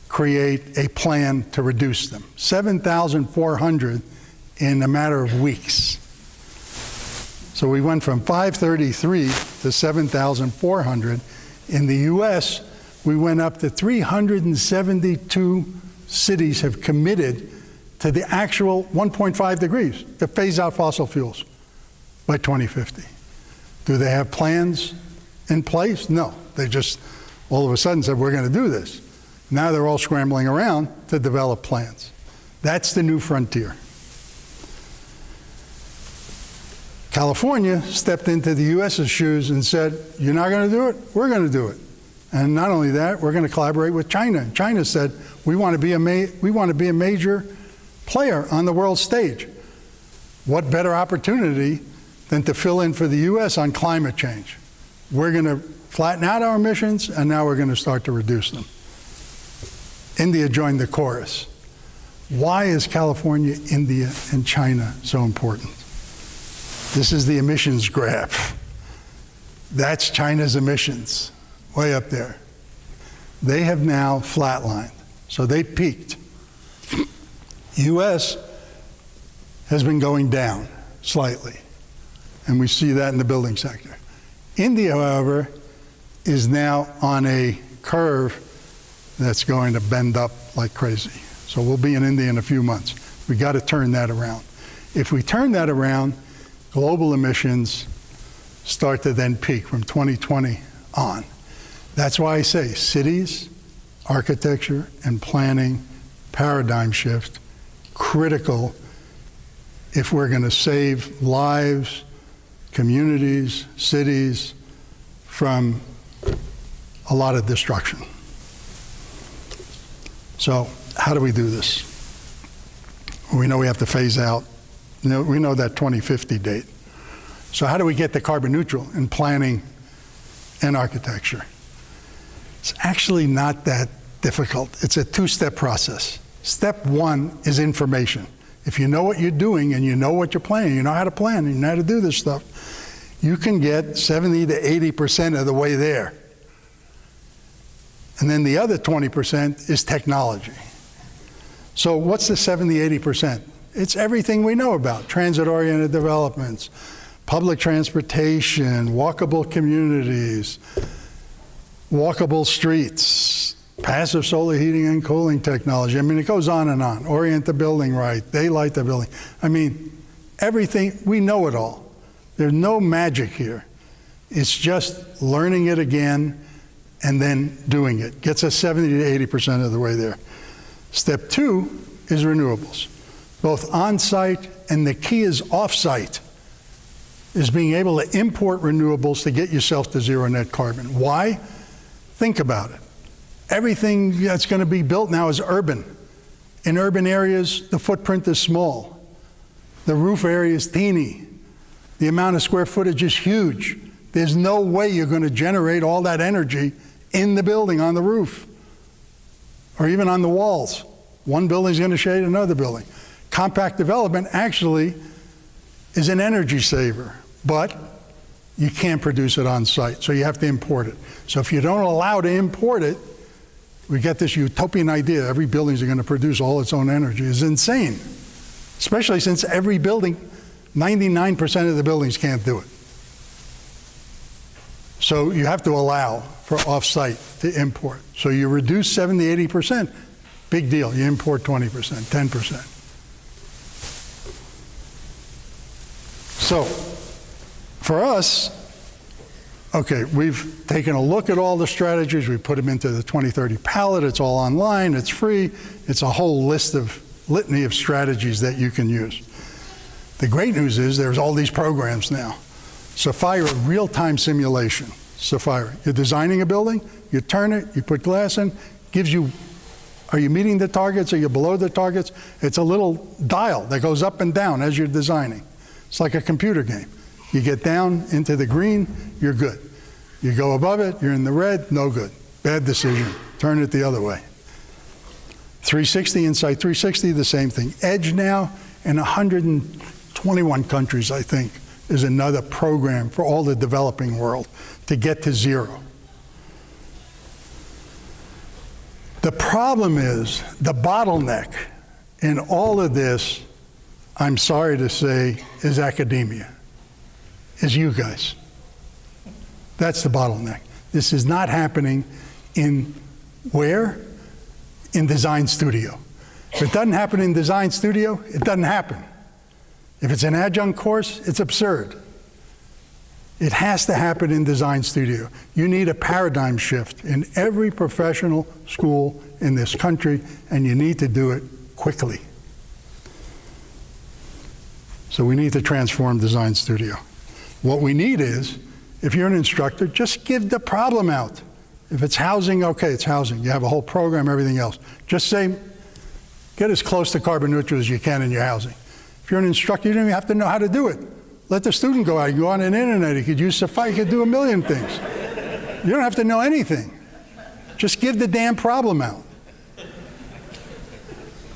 create a plan to reduce them. 7,400 in a matter of weeks. So we went from 533 to 7,400. In the US, we went up to 372 cities have committed to the actual 1.5 degrees to phase out fossil fuels by 2050. Do they have plans in place? No. They just all of a sudden said, we're going to do this. Now they're all scrambling around to develop plans. That's the new frontier. California stepped into the US's shoes and said, you're not going to do it? We're going to do it. And not only that, we're going to collaborate with China. And China said, we want to be a major player on the world stage. What better opportunity than to fill in for the US on climate change? We're going to flatten out our emissions, and now we're going to start to reduce them. India joined the chorus. Why is California, India, and China so important? This is the emissions graph. That's China's emissions, way up there. They have now flatlined, so they peaked. US has been going down slightly, and we see that in the building sector. India, however, is now on a curve that's going to bend up like crazy. So we'll be in India in a few months. We got to turn that around. If we turn that around, global emissions start to then peak from 2020 on. That's why I say cities, architecture, and planning, paradigm shift, critical if we're going to save lives, communities, cities from a lot of destruction. So how do we do this? We know we have to phase out. We know that 2050 date. So how do we get to carbon neutral in planning and architecture? It's actually not that difficult. It's a two-step process. Step one is information. If you know what you're doing and you know what you're planning, you know how to plan, you know how to do this stuff, you can get 70 to 80% of the way there. And then the other 20% is technology. So what's the 70, 80%? It's everything we know about: transit-oriented developments, public transportation, walkable communities, walkable streets, passive solar heating and cooling technology. I mean, it goes on and on. Orient the building right, daylight the building. I mean, everything, we know it all. There's no magic here. It's just learning it again and then doing it. Gets us 70 to 80% of the way there. Step two is renewables, both on-site and the key is off-site, is being able to import renewables to get yourself to zero net carbon. Why? Think about it. Everything that's going to be built now is urban. In urban areas, the footprint is small. The roof area is teeny. The amount of square footage is huge. There's no way you're going to generate all that energy in the building, on the roof, or even on the walls. One building's going to shade another building. Compact development actually is an energy saver, but you can't produce it on site, so you have to import it. So if you don't allow to import it, we get this utopian idea every building's going to produce all its own energy. It's insane, especially since every building, 99% of the buildings can't do it. So you have to allow for off-site to import. So you reduce 70, 80%, big deal. You import 20%, 10%. So for us, okay, we've taken a look at all the strategies. We put them into the 2030 palette. It's all online. It's free. It's a whole litany of strategies that you can use. The great news is there's all these programs now. Sapphire, real-time simulation. Sapphire, you're designing a building, you turn it, you put glass in, gives you, are you meeting the targets, are you below the targets? It's a little dial that goes up and down as you're designing. It's like a computer game. You get down into the green, you're good. You go above it, you're in the red, no good. Bad decision, turn it the other way. 360, Insight 360, the same thing. Edge now, in 121 countries, I think, is another program for all the developing world to get to zero. The problem is, the bottleneck in all of this, I'm sorry to say, is academia, is you guys. That's the bottleneck. This is not happening in where? In design studio. If it doesn't happen in design studio, it doesn't happen. If it's an adjunct course, it's absurd. It has to happen in design studio. You need a paradigm shift in every professional school in this country, and you need to do it quickly. So we need to transform design studio. What we need is, if you're an instructor, just give the problem out. If it's housing, okay, it's housing. You have a whole program, everything else. Just say, get as close to carbon neutral as you can in your housing. If you're an instructor, you don't even have to know how to do it. Let the student go out. You go on the internet. You could use Safari. You could do a million things. You don't have to know anything. Just give the damn problem out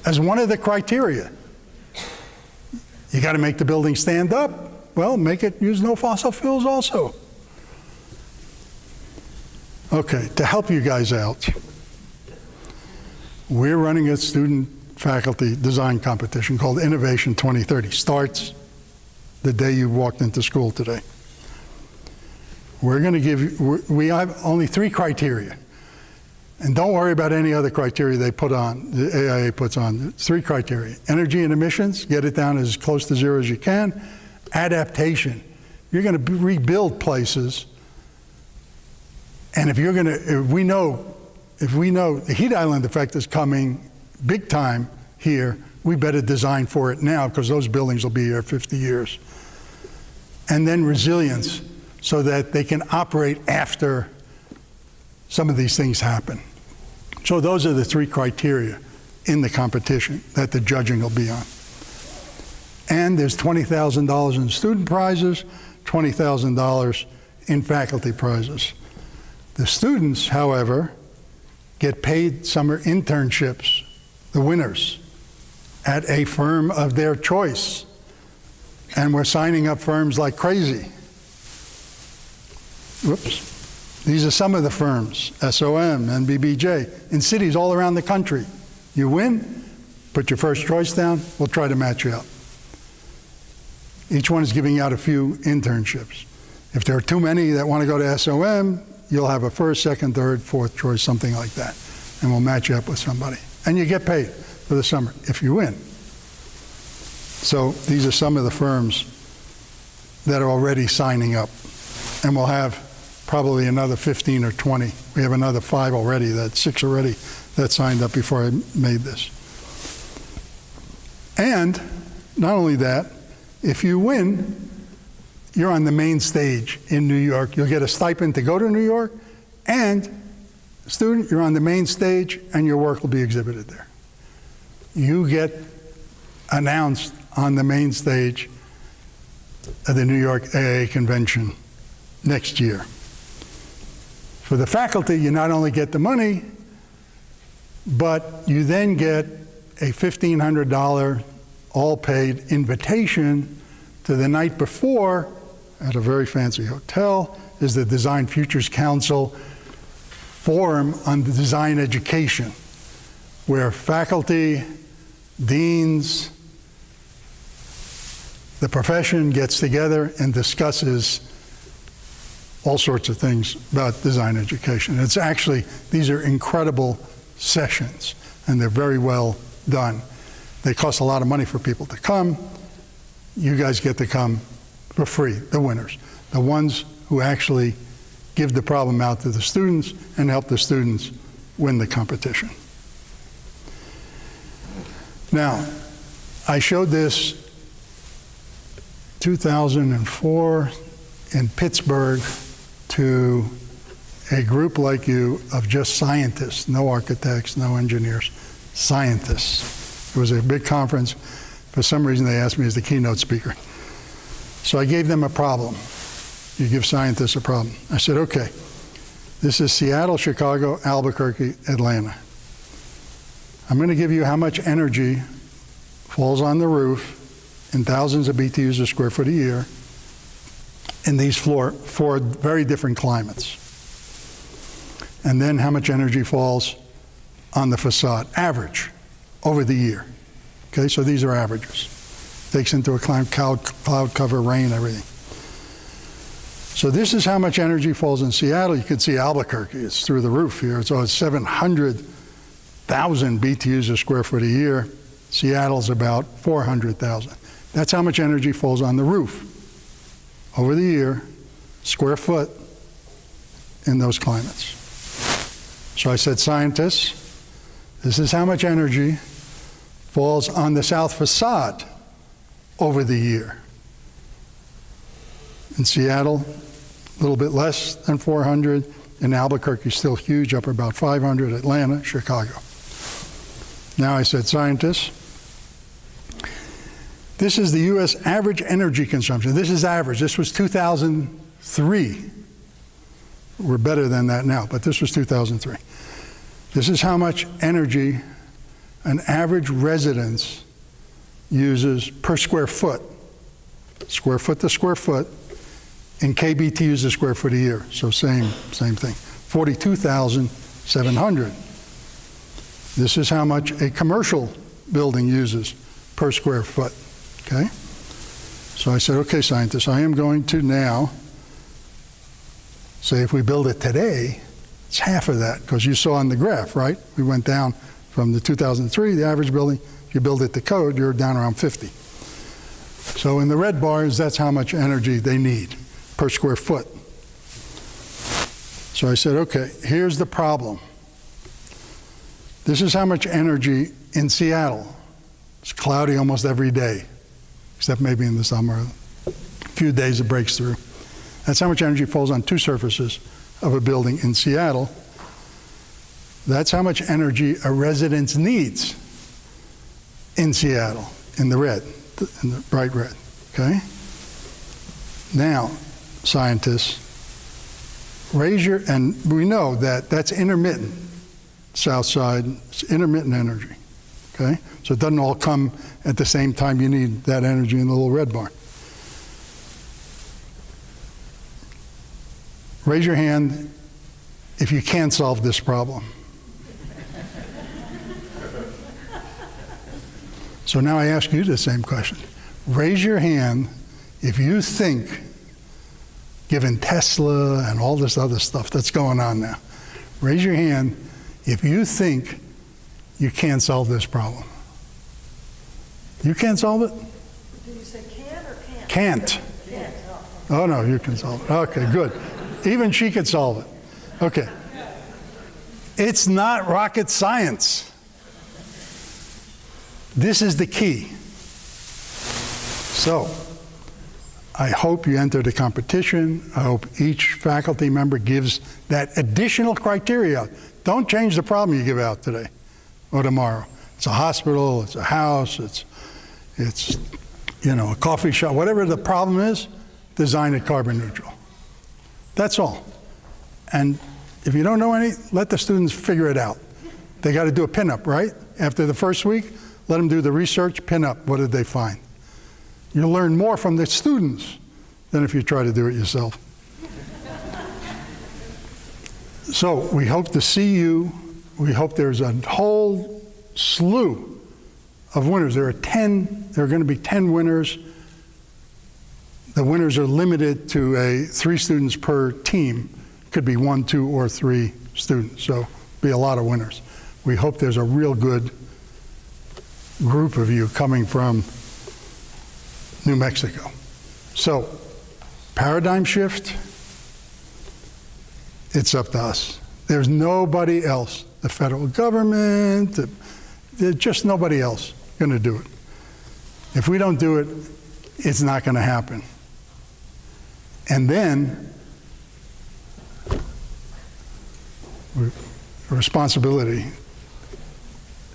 as one of the criteria. You got to make the building stand up. Well, make it use no fossil fuels also. Okay, to help you guys out, we're running a student faculty design competition called Innovation 2030. Starts the day you walked into school today. We're going to give you, we have only 3 criteria. And don't worry about any other criteria they put on, the AIA puts on. 3 criteria. Energy and emissions, get it down as close to zero as you can. Adaptation. You're going to rebuild places. And if we know the heat island effect is coming big time here, we better design for it now because those buildings will be here 50 years. And then resilience, so that they can operate after some of these things happen. So those are the 3 criteria in the competition that the judging will be on. And there's $20,000 in student prizes, $20,000 in faculty prizes. The students, however, get paid summer internships, the winners, at a firm of their choice. And we're signing up firms like crazy. Whoops. These are some of the firms, SOM and BBJ, in cities all around the country. You win, put your first choice down, we'll try to match you up. Each one is giving out a few internships. If there are too many that want to go to SOM, you'll have a first, second, third, fourth choice, something like that. And we'll match you up with somebody. And you get paid for the summer if you win. So these are some of the firms that are already signing up. And we'll have probably another 15 or 20. We have another 5 already, 6 already that signed up before I made this. And not only that, if you win, you're on the main stage in New York. You'll get a stipend to go to New York, and student, you're on the main stage, and your work will be exhibited there. You get announced on the main stage of the New York AA convention next year. For the faculty, you not only get the money, but you then get a $1,500 all-paid invitation to the night before at a very fancy hotel is the Design Futures Council Forum on the Design Education, where faculty, deans, the profession gets together and discusses all sorts of things about design education. It's actually, these are incredible sessions, and they're very well done. They cost a lot of money for people to come. You guys get to come for free, the winners, the ones who actually give the problem out to the students and help the students win the competition. Now, I showed this 2004 in Pittsburgh to a group like you of just scientists, no architects, no engineers, scientists. It was a big conference. For some reason, they asked me as the keynote speaker. So I gave them a problem. You give scientists a problem. I said, okay, this is Seattle, Chicago, Albuquerque, Atlanta. I'm going to give you how much energy falls on the roof in thousands of BTUs a square foot a year in these four very different climates. And then how much energy falls on the facade, average, over the year. Okay, so these are averages. Takes into account cloud cover, rain, everything. So this is how much energy falls in Seattle. You can see Albuquerque, it's through the roof here. So it's 700,000 BTUs a square foot a year. Seattle's about 400,000. That's how much energy falls on the roof over the year, square foot, in those climates. So I said, scientists, this is how much energy falls on the south facade over the year. In Seattle, a little bit less than 400. In Albuquerque, still huge, up about 500. Atlanta, Chicago. Now I said, scientists, this is the U.S. average energy consumption. This is average. This was 2003. We're better than that now, but this was 2003. This is how much energy an average residence uses per square foot to square foot, in kBTUs a square foot a year. So same thing, 42,700. This is how much a commercial building uses per square foot, okay? So I said, okay, scientists, I am going to now say if we build it today, it's half of that, because you saw on the graph, right? We went down from the 2003, the average building. If you build it to code, you're down around 50. So in the red bars, that's how much energy they need per square foot. So I said, okay, here's the problem. This is how much energy in Seattle. It's cloudy almost every day, except maybe in the summer, a few days it breaks through. That's how much energy falls on two surfaces of a building in Seattle. That's how much energy a residence needs in Seattle, in the red, in the bright red, okay? Now, scientists, and we know that that's intermittent, south side, it's intermittent energy, okay? So it doesn't all come at the same time you need that energy in the little red bar. Raise your hand if you can't solve this problem. So now I ask you the same question. Raise your hand if you think, given Tesla and all this other stuff that's going on now, raise your hand if you think you can't solve this problem. You can't solve it? Did you say can or can't? Can't. Can't. Oh no, you can solve it. Okay, good. Even she could solve it. Okay. It's not rocket science. This is the key. So, I hope you enter the competition. I hope each faculty member gives that additional criteria. Don't change the problem you give out today or tomorrow. It's a hospital, it's a house, it's a coffee shop, whatever the problem is, design it carbon neutral. That's all. And if you don't know any, let the students figure it out. They got to do a pinup, right? After the first week, let them do the research, pinup, what did they find? You'll learn more from the students than if you try to do it yourself. So we hope to see you. We hope there's a whole slew of winners. There are going to be 10 winners. The winners are limited to 3 students per team. Could be 1, 2, or 3 students, so be a lot of winners. We hope there's a real good group of you coming from New Mexico. So, paradigm shift, it's up to us. There's nobody else, the federal government, there's just nobody else going to do it. If we don't do it, it's not going to happen. And then, responsibility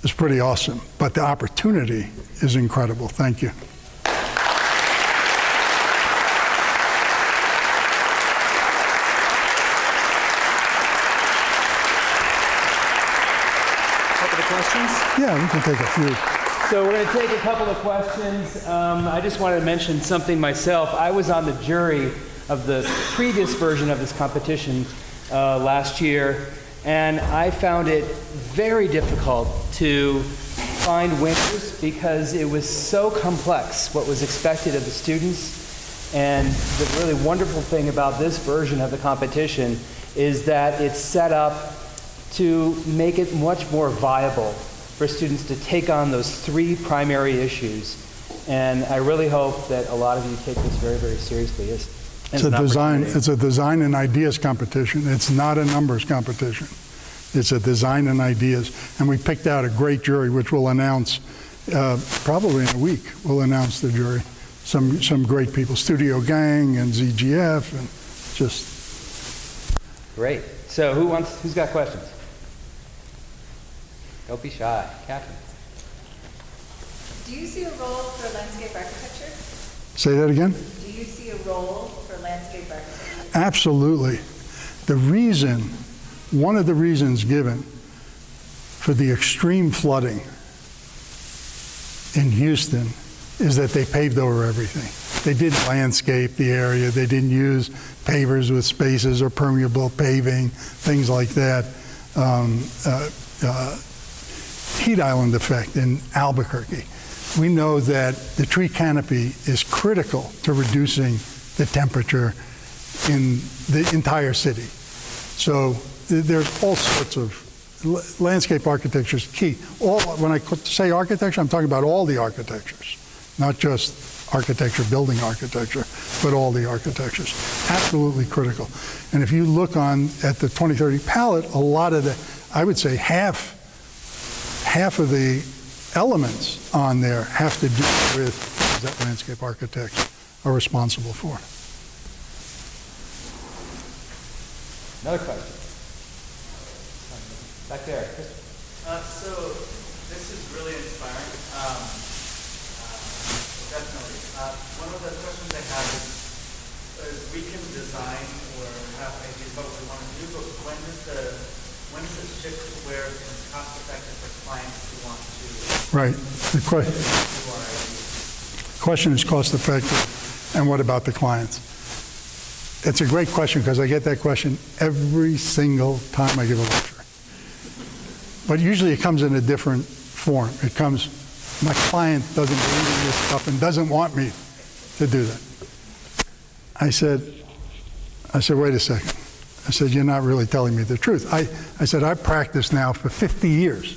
is pretty awesome, but the opportunity is incredible. Thank you. Welcome to Crossroads. questions? Yeah, we can take a few. So we're going to take a couple of questions. I just wanted to mention something myself. I was on the jury of the previous version of this competition last year, and I found it very difficult to find winners because it was so complex what was expected of the students. And the really wonderful thing about this version of the competition is that it's set up to make it much more viable for students to take on those three primary issues. And I really hope that a lot of you take this very, very seriously. It's a design and ideas competition. It's not a numbers competition. It's a design and ideas. And we picked out a great jury, which we'll announce probably in a week. We'll announce the jury. Some great people, Studio Gang and ZGF, and just. Great. So who's got questions? Don't be shy. Catherine. Do you see a role for landscape architecture? Say that again? Do you see a role for landscape architecture? Absolutely. One of the reasons given for the extreme flooding in Houston is that they paved over everything. They didn't landscape the area. They didn't use pavers with spaces or permeable paving, things like that. Heat island effect in Albuquerque. We know that the tree canopy is critical to reducing the temperature in the entire city. So there's all sorts of landscape architecture is key. When I say architecture, I'm talking about all the architectures, not just architecture, building architecture, but all the architectures. Absolutely critical. And if you look at the 2030 palette, a lot of I would say half of the elements on there have to do with that landscape architects are responsible for. Another question. Back there. So this is really inspiring. Definitely. One of the questions I have is we can design or have ideas about what we want to do, but when is the shift to where it's cost effective for clients who want to Right. The do our ideas? question is cost effective, and what about the clients? It's a great question because I get that question every single time I give a lecture. But usually it comes in a different form. It comes, my client doesn't believe in this stuff and doesn't want me to do that. I said, wait a second. I said, you're not really telling me the truth. I said, I've practiced now for 50 years.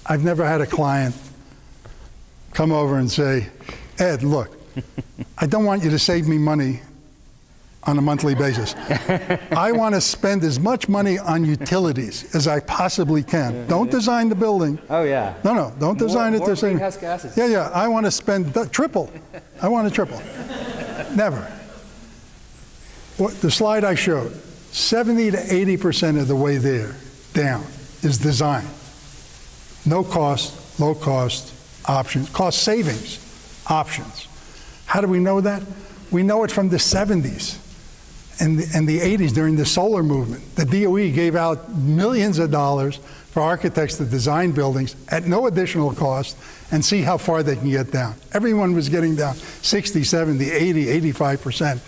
I've never had a client come over and say, Ed, look, I don't want you to save me money on a monthly basis. I want to spend as much money on utilities as I possibly can. Don't design the building. Oh, yeah. No, don't design it the same. Greenhouse gases. Yeah, I want to spend triple. I want to triple. Never. The slide I showed, 70 to 80% of the way down is design. No cost, low cost options, cost savings options. How do we know that? We know it from the 70s and the 80s during the solar movement. The DOE gave out millions of dollars for architects to design buildings at no additional cost and see how far they can get down. Everyone was getting down 60, 70, 80, 85%,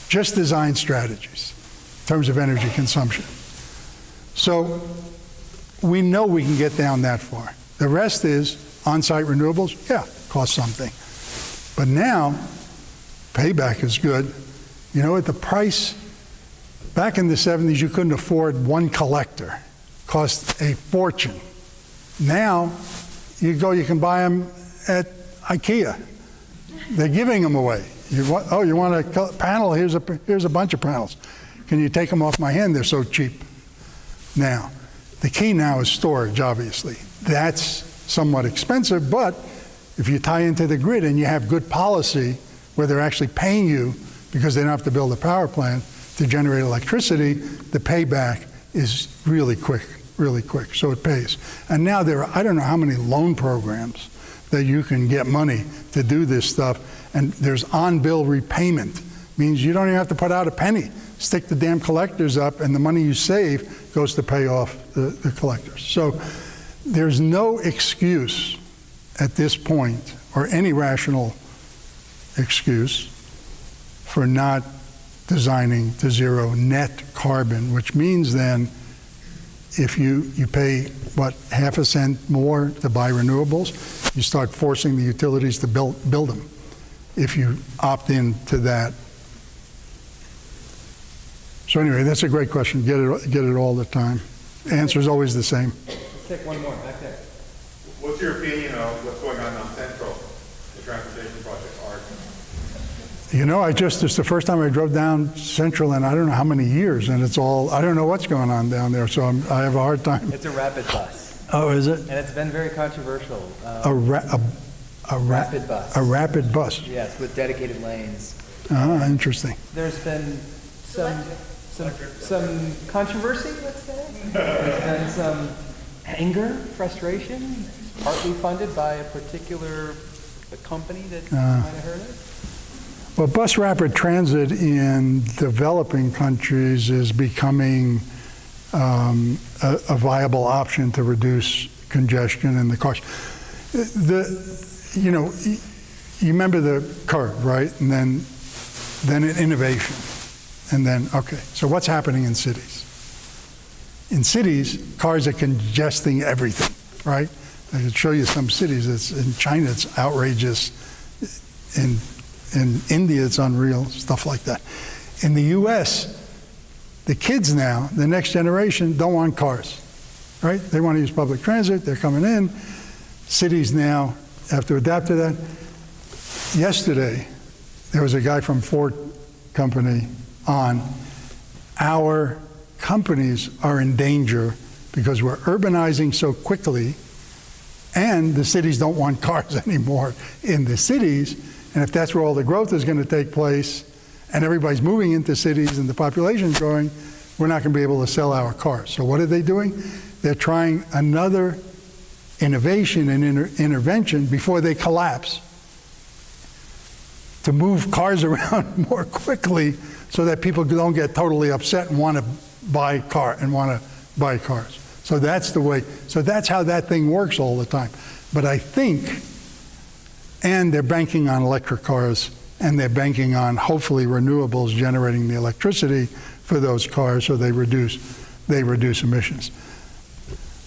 just design strategies in terms of energy consumption. So we know we can get down that far. The rest is on-site renewables, yeah, cost something. But now, payback is good. You know, at the price, back in the 70s, you couldn't afford one collector. Cost a fortune. Now, you can buy them at IKEA. They're giving them away. You want a panel? Here's a bunch of panels. Can you take them off my hand? They're so cheap. Now, the key now is storage, obviously. That's somewhat expensive, but if you tie into the grid and you have good policy where they're actually paying you because they don't have to build a power plant to generate electricity, the payback is really quick, so it pays. And now there are, I don't know how many loan programs that you can get money to do this stuff, and there's on-bill repayment. Means you don't even have to put out a penny. Stick the damn collectors up, and the money you save goes to pay off the collectors. So there's no excuse at this point, or any rational excuse, for not designing to zero net carbon, which means then if you pay, what, half a cent more to buy renewables, you start forcing the utilities to build them if you opt into that. So anyway, that's a great question. Get it all the time. Answer is always the same. Let's take one more back there. What's your opinion of what's going on Central, the transportation project, ARC? You know, it's the first time I drove down Central in I don't know how many years, and it's all, I don't know what's going on down there, so I have a hard time. It's a rapid bus, Oh, is it? and it's been very controversial. A rapid bus. A rapid bus. Yes, with dedicated lanes. Interesting. There's been some controversy, let's say. There's been some anger, frustration, partly funded by a particular company that you might have heard of. Well, bus rapid transit in developing countries is becoming a viable option to reduce congestion in the cars. You remember the curve, right? And then an innovation. And then, okay, so what's happening in cities? In cities, cars are congesting everything, right? I can show you some cities. In China, it's outrageous. In India, it's unreal, stuff like that. In the US, the kids now, the next generation, don't want cars, right? They want to use public transit, they're coming in. Cities now have to adapt to that. Yesterday, there was a guy from Ford Company on, our companies are in danger because we're urbanizing so quickly and the cities don't want cars anymore in the cities. And if that's where all the growth is going to take place and everybody's moving into cities and the population's growing, we're not going to be able to sell our cars. So what are they doing? They're trying another innovation and intervention before they collapse to move cars around more quickly so that people don't get totally upset and want to buy cars. So that's the way. So that's how that thing works all the time. But I think, and they're banking on electric cars, and they're banking on hopefully renewables generating the electricity for those cars, so they reduce emissions.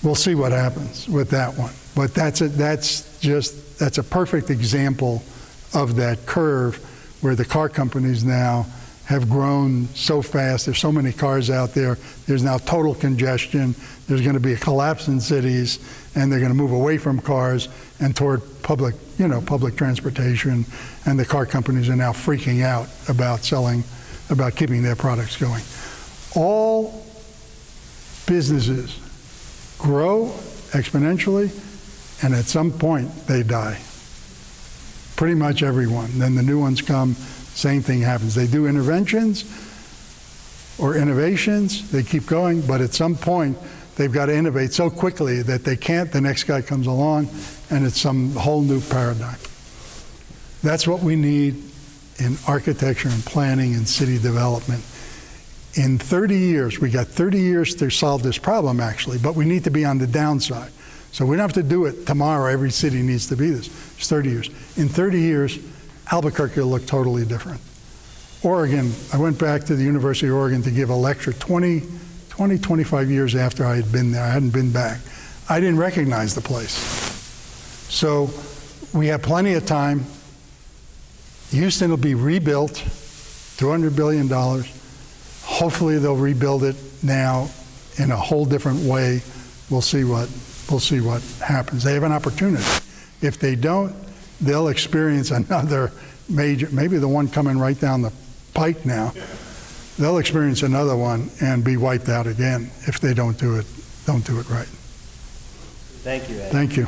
We'll see what happens with that one. But that's a perfect example of that curve where the car companies now have grown so fast. There's so many cars out there. There's now total congestion. There's going to be a collapse in cities, and they're going to move away from cars and toward public transportation. And the car companies are now freaking out about keeping their products going. All businesses grow exponentially, and at some point they die. Pretty much everyone. Then the new ones come. Same thing happens. They do interventions or innovations, they keep going, but at some point they've got to innovate so quickly that they can't, the next guy comes along, and it's some whole new paradigm. That's what we need in architecture and planning and city development. In 30 years, we got 30 years to solve this problem actually, but we need to be on the downside. So we don't have to do it tomorrow, every city needs to be this. It's 30 years. In 30 years, Albuquerque will look totally different. Oregon, I went back to the University of Oregon to give a lecture 25 years after I had been there. I hadn't been back. I didn't recognize the place. So we have plenty of time. Houston will be rebuilt, $200 billion. Hopefully they'll rebuild it now in a whole different way. We'll see what happens. They have an opportunity. If they don't, they'll experience another major, maybe the one coming right down the pike now. They'll experience another one and be wiped out again if they don't do it right. Thank you, Ed. Thank you.